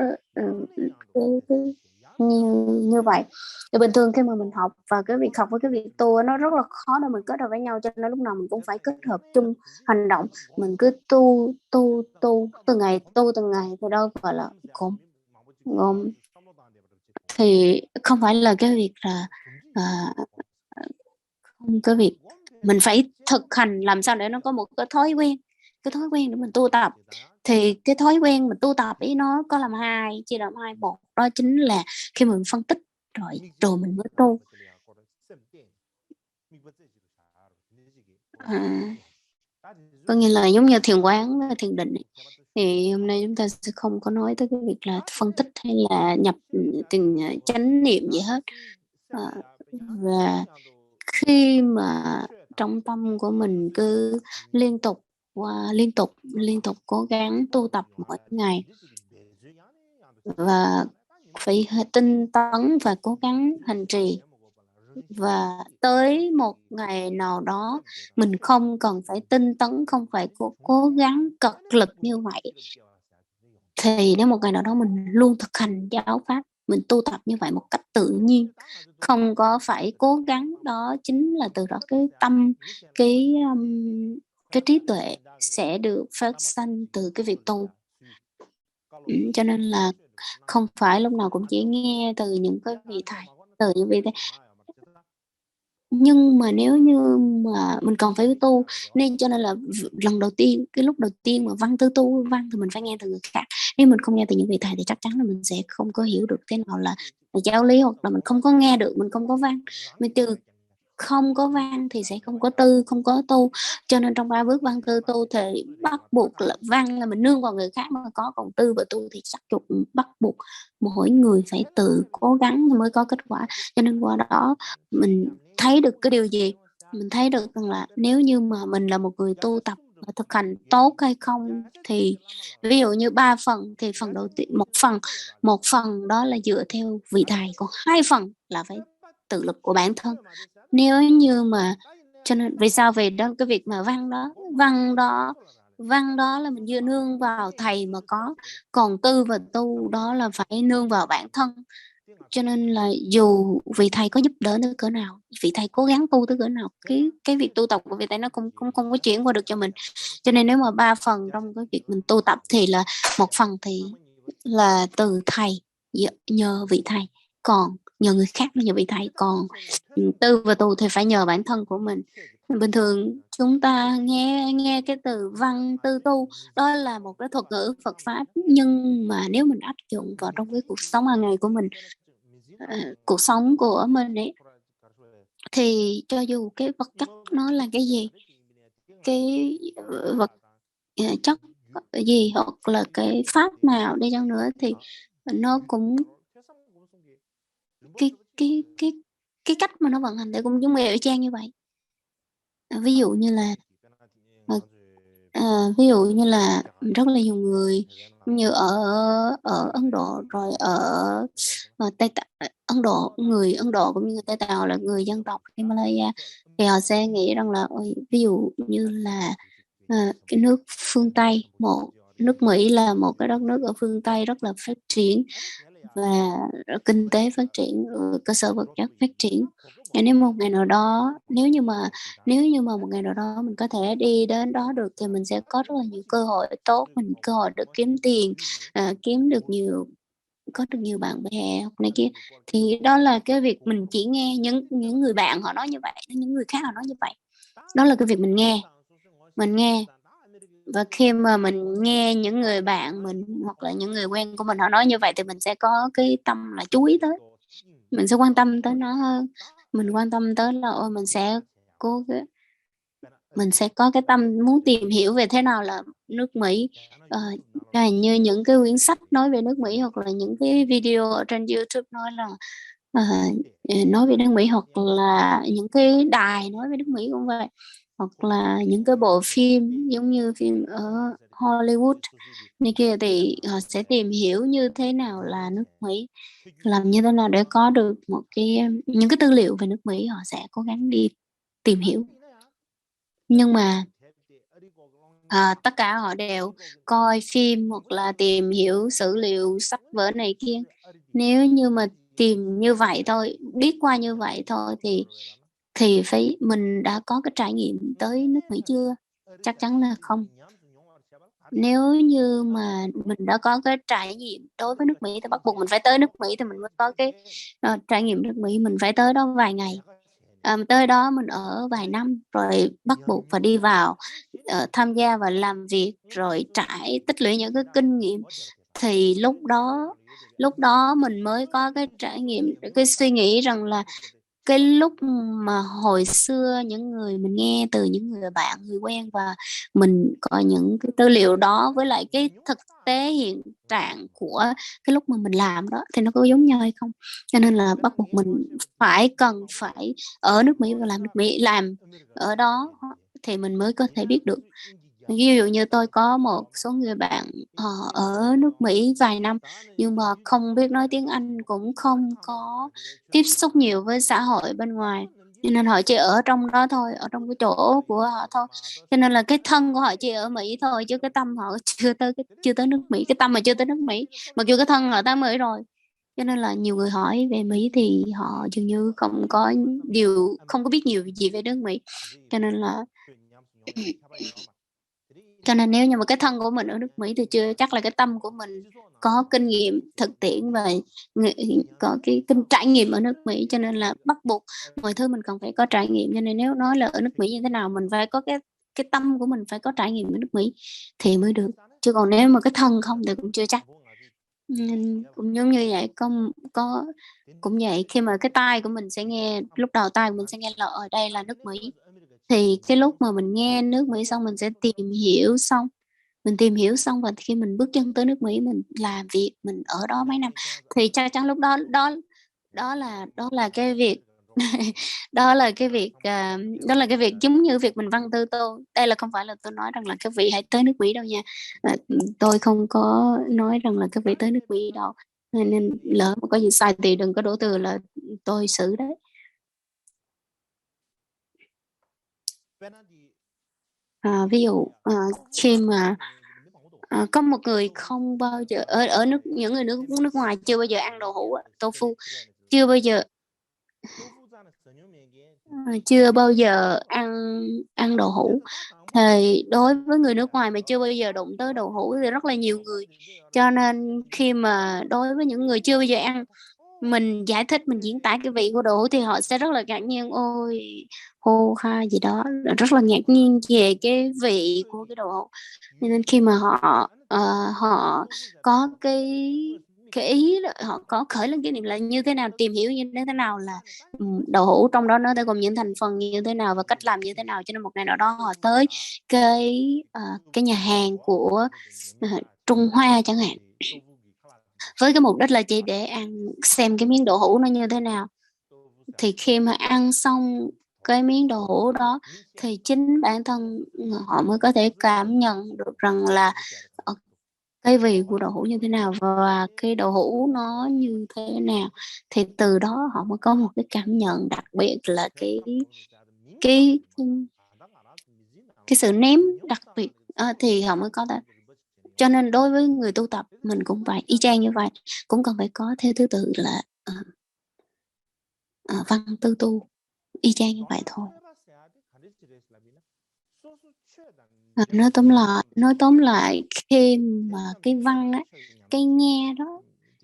như vậy. Thì bình thường khi mà mình học, và cái việc học với cái việc tu nó rất là khó để mình kết hợp với nhau, cho nên lúc nào mình cũng phải kết hợp chung hành động. Mình cứ tu từng ngày thì đâu gọi là gồm thì không phải là cái việc là cái việc mình phải thực hành làm sao để nó có một cái thói quen để mình tu tập. Thì cái thói quen mình tu tập ấy nó có làm hai, chia làm hai. Một đó chính là khi mình phân tích rồi mình mới tu. Có nghĩa là giống như thiền quán, thiền định ấy. Thì hôm nay chúng ta sẽ không có nói tới cái việc là phân tích hay là nhập tiền chánh niệm gì hết. Và khi mà trong tâm của mình cứ liên tục cố gắng tu tập mỗi ngày, và phải tinh tấn và cố gắng hành trì, và tới một ngày nào đó mình không cần phải tinh tấn, không phải cố gắng cật lực như vậy, thì đến một ngày nào đó mình luôn thực hành giáo pháp, mình tu tập như vậy một cách tự nhiên, không có phải cố gắng. Đó chính là từ đó cái tâm, cái trí tuệ sẽ được phát sanh từ cái việc tu. Cho nên là không phải lúc nào cũng chỉ nghe từ những cái vị thầy, từ những vị thầy. Nhưng mà nếu như mà mình còn phải tu, nên cho nên là lần đầu tiên, cái lúc đầu tiên mà văn tư tu văn thì mình phải nghe từ người khác. Nếu mình không nghe từ những vị thầy thì chắc chắn là mình sẽ không có hiểu được thế nào là giáo lý, hoặc là mình không có nghe được, mình không có văn. Mình từ không có văn thì sẽ không có tư, không có tu. Cho nên trong 3 bước văn tư tu thì bắt buộc là văn là mình nương vào người khác mà có, còn tư và tu thì chắc chục bắt buộc mỗi người phải tự cố gắng mới có kết quả. Cho nên qua đó mình thấy được cái điều gì? Mình thấy được rằng là nếu như mà mình là một người tu tập và thực hành tốt hay không, thì ví dụ như 3 phần thì phần đầu tiên, một phần đó là dựa theo vị thầy, còn 2 phần là phải tự lực của bản thân. Nếu như mà, cho nên vì sao về đó cái việc mà văn đó là mình dựa nương vào thầy mà có, còn tư và tu đó là phải nương vào bản thân. Cho nên là dù vị thầy có giúp đỡ tới cỡ nào, vị thầy cố gắng tu tới cỡ nào, cái việc tu tập của vị thầy nó cũng không có chuyển qua được cho mình. Cho nên nếu mà 3 phần trong cái việc mình tu tập thì là một phần thì là từ thầy, nhờ vị thầy, còn nhờ người khác là nhờ vị thầy, còn tư và tu thì phải nhờ bản thân của mình. Bình thường chúng ta nghe cái từ văn tư tu đó là một cái thuật ngữ Phật pháp, nhưng mà nếu mình áp dụng vào trong cái cuộc sống hàng ngày của mình, cuộc sống của mình ấy, thì cho dù cái vật chất nó là cái gì, cái vật chất gì, hoặc là cái pháp nào đi chăng nữa, thì nó cũng cái cái cái cái cách mà nó vận hành thì cũng giống y chang như vậy. Ví dụ như là ví dụ như là rất là nhiều người như ở Ấn Độ, rồi ở Ấn Độ, người Ấn Độ cũng như người Tây Tàu là người dân tộc Himalaya, thì họ sẽ nghĩ rằng là ví dụ như là cái nước phương Tây, một nước Mỹ là một cái đất nước ở phương Tây rất là phát triển và kinh tế phát triển, cơ sở vật chất phát triển. Nếu một ngày nào đó, nếu như mà một ngày nào đó mình có thể đi đến đó được, thì mình sẽ có rất là nhiều cơ hội tốt, mình cơ hội được kiếm tiền, kiếm được có được nhiều bạn bè hoặc này kia. Thì đó là cái việc mình chỉ nghe những người bạn họ nói như vậy, những người khác họ nói như vậy. Đó là cái việc mình nghe. Và khi mà mình nghe những người bạn mình hoặc là những người quen của mình họ nói như vậy, thì mình sẽ có cái tâm là chú ý tới, mình sẽ quan tâm tới nó hơn. Mình quan tâm tới là mình sẽ có cái tâm muốn tìm hiểu về thế nào là nước Mỹ. Như những cái quyển sách nói về nước Mỹ, hoặc là những cái video ở trên YouTube nói là nói về nước Mỹ, hoặc là những cái đài nói về nước Mỹ cũng vậy, hoặc là những cái bộ phim giống như phim ở Hollywood này kia, thì họ sẽ tìm hiểu như thế nào là nước Mỹ, làm như thế nào để có được những cái tư liệu về nước Mỹ, họ sẽ cố gắng đi tìm hiểu. Nhưng mà tất cả họ đều coi phim hoặc là tìm hiểu sử liệu sách vở này kia. Nếu như mà tìm như vậy thôi, biết qua như vậy thôi, thì mình đã có cái trải nghiệm tới nước Mỹ chưa? Chắc chắn là không. Nếu như mà mình đã có cái trải nghiệm đối với nước Mỹ thì bắt buộc mình phải tới nước Mỹ thì mình mới có cái trải nghiệm nước Mỹ. Mình phải tới đó vài ngày, tới đó mình ở vài năm, rồi bắt buộc phải đi vào tham gia và làm việc, rồi tích lũy những cái kinh nghiệm, thì lúc đó mình mới có cái trải nghiệm, cái suy nghĩ rằng là cái lúc mà hồi xưa những người mình nghe từ những người bạn, người quen, và mình có những cái tư liệu đó với lại cái thực tế hiện trạng của cái lúc mà mình làm đó, thì nó có giống nhau hay không. Cho nên là bắt buộc mình cần phải ở nước Mỹ và làm nước Mỹ, làm ở đó thì mình mới có thể biết được. Ví dụ như tôi có một số người bạn ở nước Mỹ vài năm, nhưng mà không biết nói tiếng Anh, cũng không có tiếp xúc nhiều với xã hội bên ngoài, cho nên họ chỉ ở trong đó thôi, ở trong cái chỗ của họ thôi. Cho nên là cái thân của họ chỉ ở Mỹ thôi, chứ cái tâm họ chưa tới nước Mỹ, cái tâm mà chưa tới nước Mỹ, mặc dù cái thân họ tới Mỹ rồi. Cho nên là nhiều người hỏi về Mỹ thì họ dường như không có biết nhiều gì về nước Mỹ. Cho nên là nếu như mà cái thân của mình ở nước Mỹ thì chưa chắc là cái tâm của mình có kinh nghiệm thực tiễn và có cái trải nghiệm ở nước Mỹ, cho nên là bắt buộc mọi thứ mình cần phải có trải nghiệm. Cho nên nếu nói là ở nước Mỹ như thế nào, mình phải có cái tâm của mình phải có trải nghiệm ở nước Mỹ thì mới được, chứ còn nếu mà cái thân không thì cũng chưa chắc. Cũng giống như vậy, cũng vậy, khi mà cái tai của mình sẽ nghe, lúc đầu tai của mình sẽ nghe là ở đây là nước Mỹ, thì cái lúc mà mình nghe nước Mỹ xong mình sẽ tìm hiểu xong, và khi mình bước chân tới nước Mỹ, mình làm việc, mình ở đó mấy năm, thì chắc chắn lúc đó đó là cái việc đó là cái việc giống như việc mình văn tư tô. Đây là không phải là tôi nói rằng là các vị hãy tới nước Mỹ đâu nha. Tôi không có nói rằng là các vị tới nước Mỹ đâu, nên lỡ mà có gì sai thì đừng có đổ thừa là tôi xử đấy. Ví dụ khi mà có một người không bao giờ ở những người nước ngoài chưa bao giờ ăn đậu hũ tofu, chưa bao giờ ăn đậu hũ, thì đối với người nước ngoài mà chưa bao giờ đụng tới đậu hũ thì rất là nhiều người. Cho nên khi mà đối với những người chưa bao giờ ăn, mình giải thích, mình diễn tả cái vị của đậu hũ thì họ sẽ rất là ngạc nhiên, ôi hô ha gì đó, rất là ngạc nhiên về cái vị của cái đậu hũ. Nên khi mà họ có cái ý đó, họ có khởi lên cái niệm là như thế nào, tìm hiểu như thế nào là đậu hũ trong đó nó gồm những thành phần như thế nào và cách làm như thế nào, cho nên một ngày nào đó họ tới cái nhà hàng của Trung Hoa chẳng hạn, với cái mục đích là chỉ để ăn xem cái miếng đậu hũ nó như thế nào. Thì khi mà ăn xong cái miếng đậu hũ đó thì chính bản thân họ mới có thể cảm nhận được rằng là cái vị của đậu hũ như thế nào và cái đậu hũ nó như thế nào, thì từ đó họ mới có một cái cảm nhận đặc biệt là cái cái sự nếm đặc biệt, thì họ mới có thể. Cho nên đối với người tu tập mình cũng phải y chang như vậy, cũng cần phải có theo thứ tự là văn tư tu, y chang như vậy thôi. Nói tóm lại khi mà cái văn á, cái nghe đó,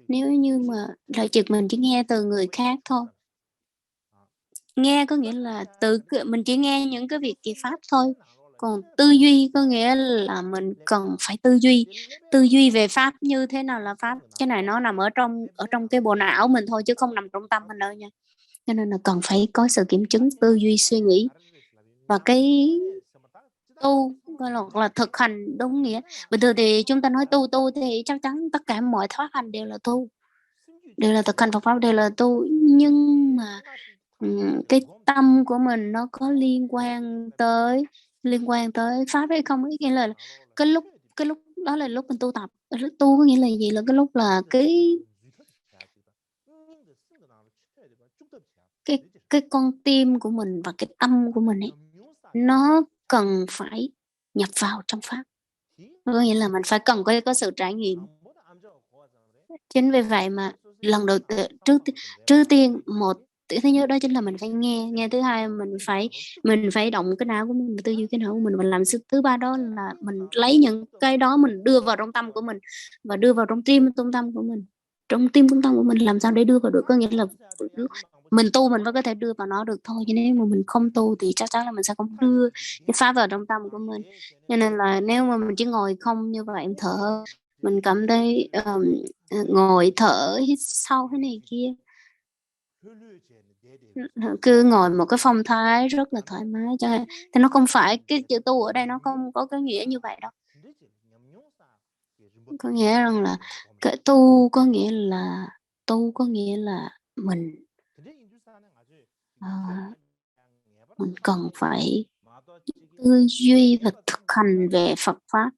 nếu như mà là trực mình chỉ nghe từ người khác thôi, nghe có nghĩa là mình chỉ nghe những cái việc kỳ pháp thôi, còn tư duy có nghĩa là mình cần phải tư duy về pháp, như thế nào là pháp, cái này nó nằm ở trong cái bộ não mình thôi chứ không nằm trong tâm mình đâu nha. Cho nên là cần phải có sự kiểm chứng tư duy suy nghĩ, và cái tu gọi là thực hành đúng nghĩa. Bình thường thì chúng ta nói tu thì chắc chắn tất cả mọi pháp hành đều là tu, đều là thực hành Phật pháp, đều là tu, nhưng mà cái tâm của mình nó có liên quan tới pháp hay không, nghĩa là cái lúc đó là lúc mình tu tập. Tu có nghĩa là gì, là cái lúc là cái con tim của mình và cái tâm của mình ấy, nó cần phải nhập vào trong pháp, có nghĩa là mình phải cần có sự trải nghiệm. Chính vì vậy mà lần đầu trước tiên thứ nhất đó chính là mình phải nghe thứ hai mình phải động cái não của mình, tư duy cái não của mình, và làm thứ ba đó là mình lấy những cái đó mình đưa vào trong tâm của mình và đưa vào trong tim trung tâm của mình. Trong tim trung tâm của mình làm sao để đưa vào được, có nghĩa là mình tu mình mới có thể đưa vào nó được thôi, cho nên mà mình không tu thì chắc chắn là mình sẽ không đưa cái pháp vào trong tâm của mình. Cho nên là nếu mà mình chỉ ngồi không như vậy, mình thở, mình cảm thấy ngồi thở hít sâu thế này kia, cứ ngồi một cái phong thái rất là thoải mái cho thì nó không phải cái chữ tu ở đây, nó không có cái nghĩa như vậy đâu. Có nghĩa rằng là cái tu có nghĩa là mình cần phải tư duy và thực hành về Phật pháp.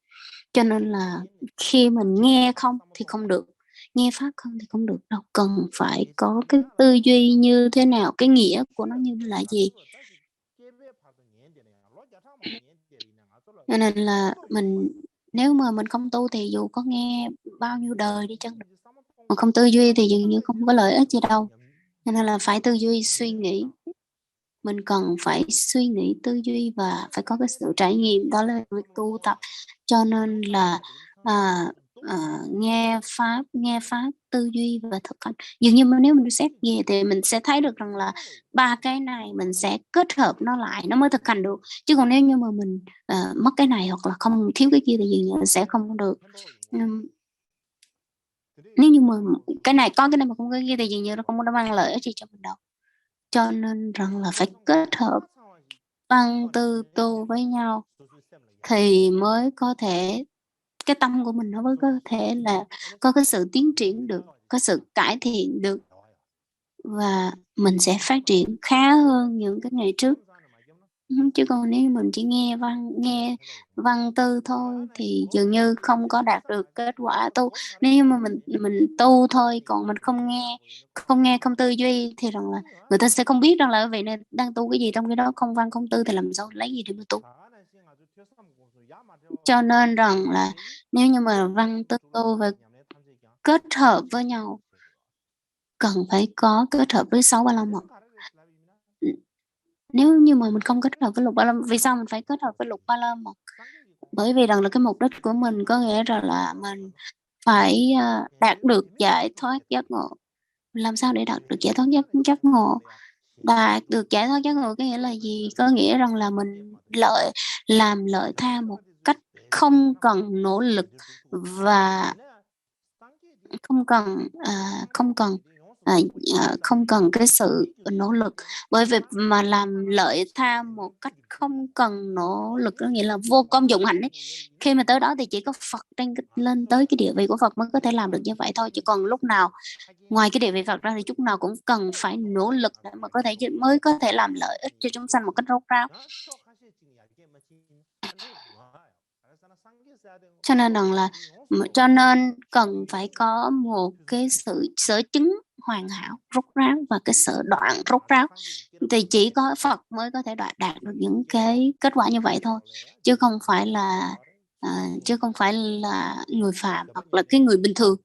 Cho nên là khi mình nghe không thì không được, nghe pháp không thì không được đâu, cần phải có cái tư duy như thế nào, cái nghĩa của nó như là gì. Cho nên là nếu mà mình không tu thì dù có nghe bao nhiêu đời đi chăng nữa mà không tư duy thì dường như không có lợi ích gì đâu. Cho nên là phải tư duy, suy nghĩ. Mình cần phải suy nghĩ, tư duy và phải có cái sự trải nghiệm, đó là việc tu tập. Cho nên là à, nghe pháp, tư duy và thực hành. Dường như nếu mình xét về thì mình sẽ thấy được rằng là ba cái này mình sẽ kết hợp nó lại nó mới thực hành được. Chứ còn nếu như mà mình mất cái này hoặc là không thiếu cái kia thì dường như sẽ không được. Nếu như mà cái này có cái này mà không có cái kia thì dường như nó không có mang lợi ích gì cho mình đâu. Cho nên rằng là phải kết hợp văn tư tu với nhau thì mới có thể cái tâm của mình nó mới có thể là có cái sự tiến triển được, có sự cải thiện được, và mình sẽ phát triển khá hơn những cái ngày trước. Chứ còn nếu mình chỉ nghe văn tư thôi thì dường như không có đạt được kết quả tu. Nếu như mà mình tu thôi, còn mình không tư duy thì rằng là người ta sẽ không biết rằng là vậy nên đang tu cái gì, trong cái đó không văn không tư thì làm sao lấy gì để mà tu. Cho nên rằng là nếu như mà văn tư tu và kết hợp với nhau, cần phải có kết hợp với 6 ba la mật. Nếu như mà mình không kết hợp với lục ba la mật, vì sao mình phải kết hợp với lục ba la mật? Bởi vì rằng là cái mục đích của mình có nghĩa rằng là mình phải đạt được giải thoát giác ngộ. Làm sao để đạt được giải thoát giác ngộ? Đạt được giải thoát giác ngộ có nghĩa là gì? Có nghĩa rằng là mình làm lợi tha một cách không cần nỗ lực và không cần cái sự nỗ lực. Bởi vì mà làm lợi tha một cách không cần nỗ lực có nghĩa là vô công dụng hạnh ấy. Khi mà tới đó thì chỉ có Phật lên tới cái địa vị của Phật mới có thể làm được như vậy thôi. Chứ còn lúc nào ngoài cái địa vị Phật ra thì chúng nào cũng cần phải nỗ lực để mà mới có thể làm lợi ích cho chúng sanh một cách rốt ráo. Cho nên cần phải có một cái sự sở chứng hoàn hảo, rốt ráo và cái sở đoạn rốt ráo. Thì chỉ có Phật mới có thể đạt được những cái kết quả như vậy thôi, chứ không phải là người phàm hoặc là cái người bình thường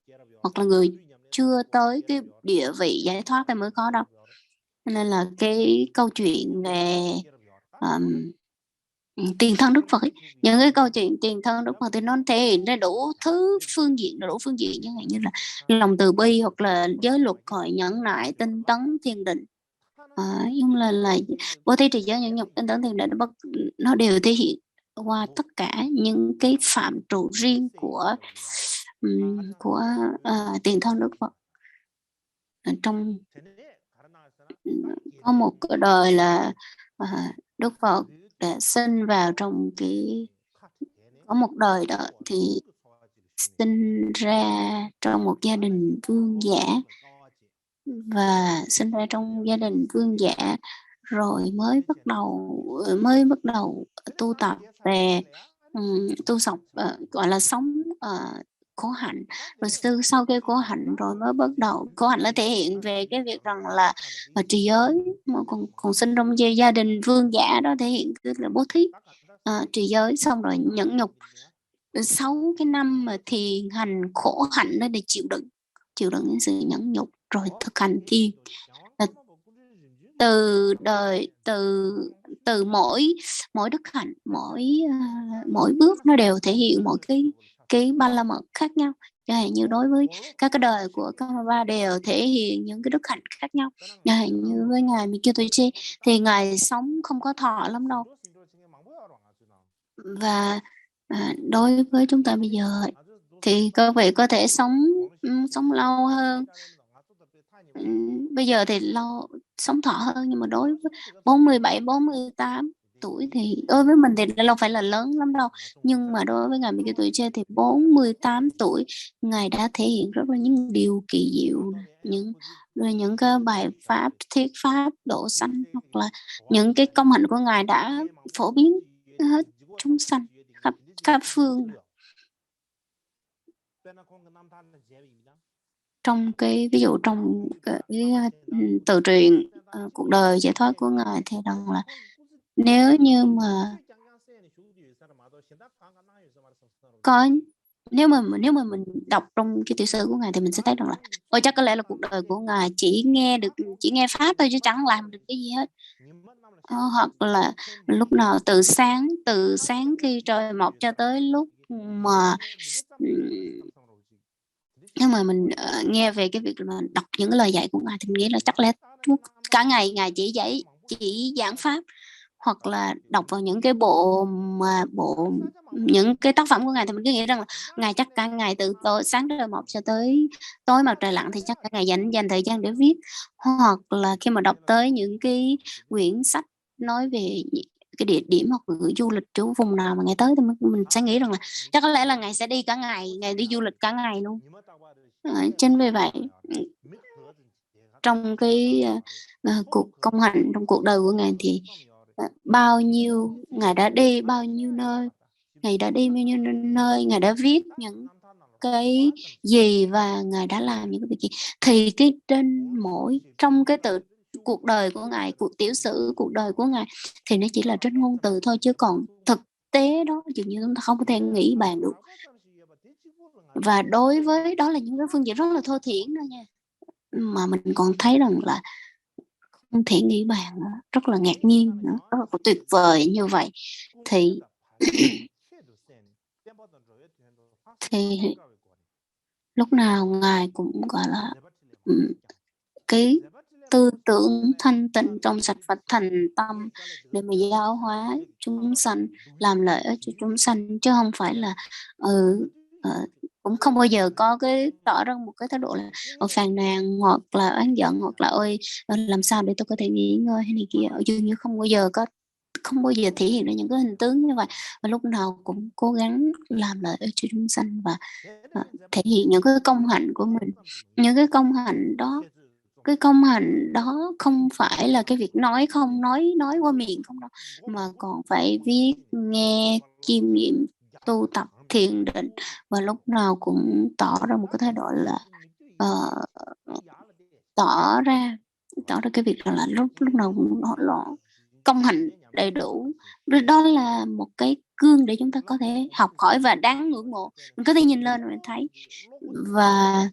hoặc là người chưa tới cái địa vị giải thoát thì mới có đâu. Nên là cái câu chuyện về tiền thân Đức Phật ấy. Những cái câu chuyện tiền thân Đức Phật thì nó thể hiện ra đủ phương diện chẳng hạn như là lòng từ bi hoặc là giới luật hội nhẫn nại tinh tấn thiền định, nhưng là bố thí trì giới nhẫn nhục tinh tấn thiền định, nó đều thể hiện qua tất cả những cái phạm trù riêng của tiền thân Đức Phật. Trong có một cái đời là Đức Phật đã sinh vào trong có một đời đó thì sinh ra trong một gia đình vương giả, và sinh ra trong gia đình vương giả rồi mới bắt đầu tu tập về tu học, gọi là sống khổ hạnh. Rồi sau khi khổ hạnh rồi mới bắt đầu khổ hạnh nó thể hiện về cái việc rằng là trì giới, mà còn sinh trong gia đình vương giả đó thể hiện là bố thí, trì giới xong rồi nhẫn nhục. 6 cái năm mà thiền hành khổ hạnh đó để chịu đựng những sự nhẫn nhục rồi thực hành thiền. Từ mỗi đức hạnh, mỗi bước nó đều thể hiện mỗi cái ba la mật khác nhau. Chẳng hạn như đối với các cái đời của Karmapa đều thể hiện những cái đức hạnh khác nhau. Chẳng hạn như với ngài Mikitochi thì ngài sống không có thọ lắm đâu, và đối với chúng ta bây giờ thì các vị có thể sống lâu hơn. Bây giờ thì sống thọ hơn, nhưng mà đối với 47, 48 tuổi thì đối với mình thì đâu phải là lớn lắm đâu. Nhưng mà đối với ngài Mỹ tuổi trên thì 48 tuổi, ngài đã thể hiện rất là những điều kỳ diệu, những cái bài pháp, thuyết pháp độ sanh, hoặc là những cái công hạnh của ngài đã phổ biến hết chúng sanh khắp phương. Trong cái ví dụ trong cái tự truyện cuộc đời giải thoát của ngài thì rằng là nếu như mà có nếu mà mình đọc trong cái tiểu sử của ngài thì mình sẽ thấy rằng là ôi chắc có lẽ là cuộc đời của ngài chỉ nghe pháp thôi chứ chẳng làm được cái gì hết. Hoặc là lúc nào từ sáng khi trời mọc cho tới lúc mà nếu mà mình nghe về cái việc mà đọc những cái lời dạy của ngài thì mình nghĩ là chắc lẽ cả ngày ngài chỉ giảng pháp, hoặc là đọc vào những cái những cái tác phẩm của ngài thì mình cứ nghĩ rằng là ngài chắc cả ngày từ sáng trời mọc cho tới tối mặt trời lặn thì chắc cả ngày dành thời gian để viết. Hoặc là khi mà đọc tới những cái quyển sách nói về cái địa điểm hoặc là du lịch chỗ vùng nào mà ngài tới thì mình sẽ nghĩ rằng là chắc có lẽ là ngài sẽ đi cả ngày đi du lịch cả ngày luôn. Chính vì vậy trong cái cuộc công hạnh trong cuộc đời của ngài thì bao nhiêu ngài đã đi bao nhiêu nơi, ngài đã viết những cái gì và ngài đã làm những cái việc gì, thì cái trong cái cuộc đời của ngài, cuộc tiểu sử cuộc đời của ngài thì nó chỉ là trên ngôn từ thôi, chứ còn thực tế đó dường như chúng ta không có thể nghĩ bàn được. Và đối với đó là những cái phương diện rất là thô thiển đó nha, mà mình còn thấy rằng là không thể nghĩ bàn nữa, rất là ngạc nhiên nữa, rất là tuyệt vời như vậy. Thì lúc nào ngài cũng gọi là cái tư tưởng thanh tịnh trong sạch và thành tâm để mà giáo hóa chúng sanh, làm lợi ích cho chúng sanh, chứ không phải là cũng không bao giờ có cái tỏ ra một cái thái độ là phàn nàn hoặc là oán giận hoặc là ôi làm sao để tôi có thể nghỉ ngơi hay này kia. Dường như không bao giờ thể hiện ra những cái hình tướng như vậy, và lúc nào cũng cố gắng làm lợi ích cho chúng sanh và thể hiện những cái công hạnh của mình. Những cái công hạnh đó không phải là cái việc nói qua miệng không đâu, mà còn phải viết, nghe, chiêm nghiệm, tu tập thiền định, và lúc nào cũng tỏ ra một cái thái độ là tỏ ra cái việc là lúc nào cũng công hạnh đầy đủ. Đó là một cái gương để chúng ta có thể học hỏi và đáng ngưỡng mộ. Mình có thể nhìn lên và thấy. Và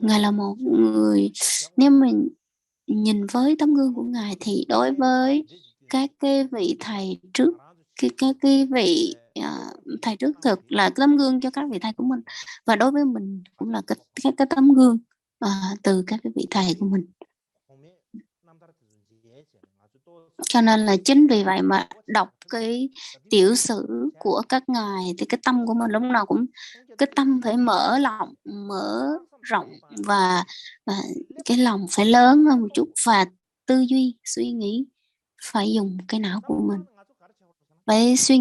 ngài là một người, nếu mình nhìn với tấm gương của ngài thì đối với các cái vị thầy trước, các cái vị thầy trước thực là tấm gương cho các vị thầy của mình, và đối với mình cũng là cái tấm gương từ các cái vị thầy của mình. Cho nên là chính vì vậy mà đọc cái tiểu sử của các ngài thì cái tâm của mình lúc nào cũng cái tâm phải mở rộng và cái lòng phải lớn hơn một chút, và tư duy suy nghĩ phải dùng cái não của mình. Phải suy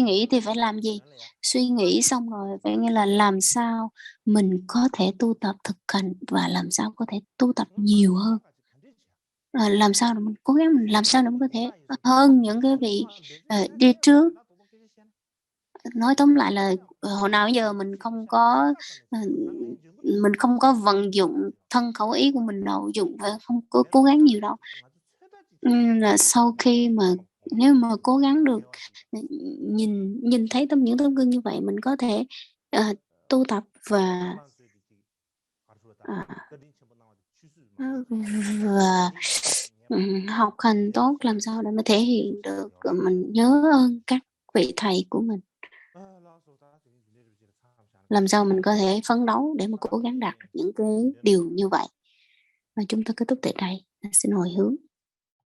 nghĩ thì phải làm gì? Suy nghĩ xong rồi phải nghĩa là làm sao mình có thể tu tập thực hành, và làm sao có thể tu tập nhiều hơn. Làm sao để mình cố gắng làm sao để mình có thể hơn những cái vị đi trước. Nói tóm lại là hồi nào giờ mình không có vận dụng thân khẩu ý của mình đâu, và không có cố gắng nhiều đâu. Là sau khi mà nếu mà cố gắng được nhìn thấy những tấm gương như vậy, mình có thể tu tập và học hành tốt, làm sao để mà thể hiện được mình nhớ ơn các vị thầy của mình, làm sao mình có thể phấn đấu để mà cố gắng đạt được những cái điều như vậy. Và chúng ta kết thúc tại đây. Xin hồi hướng.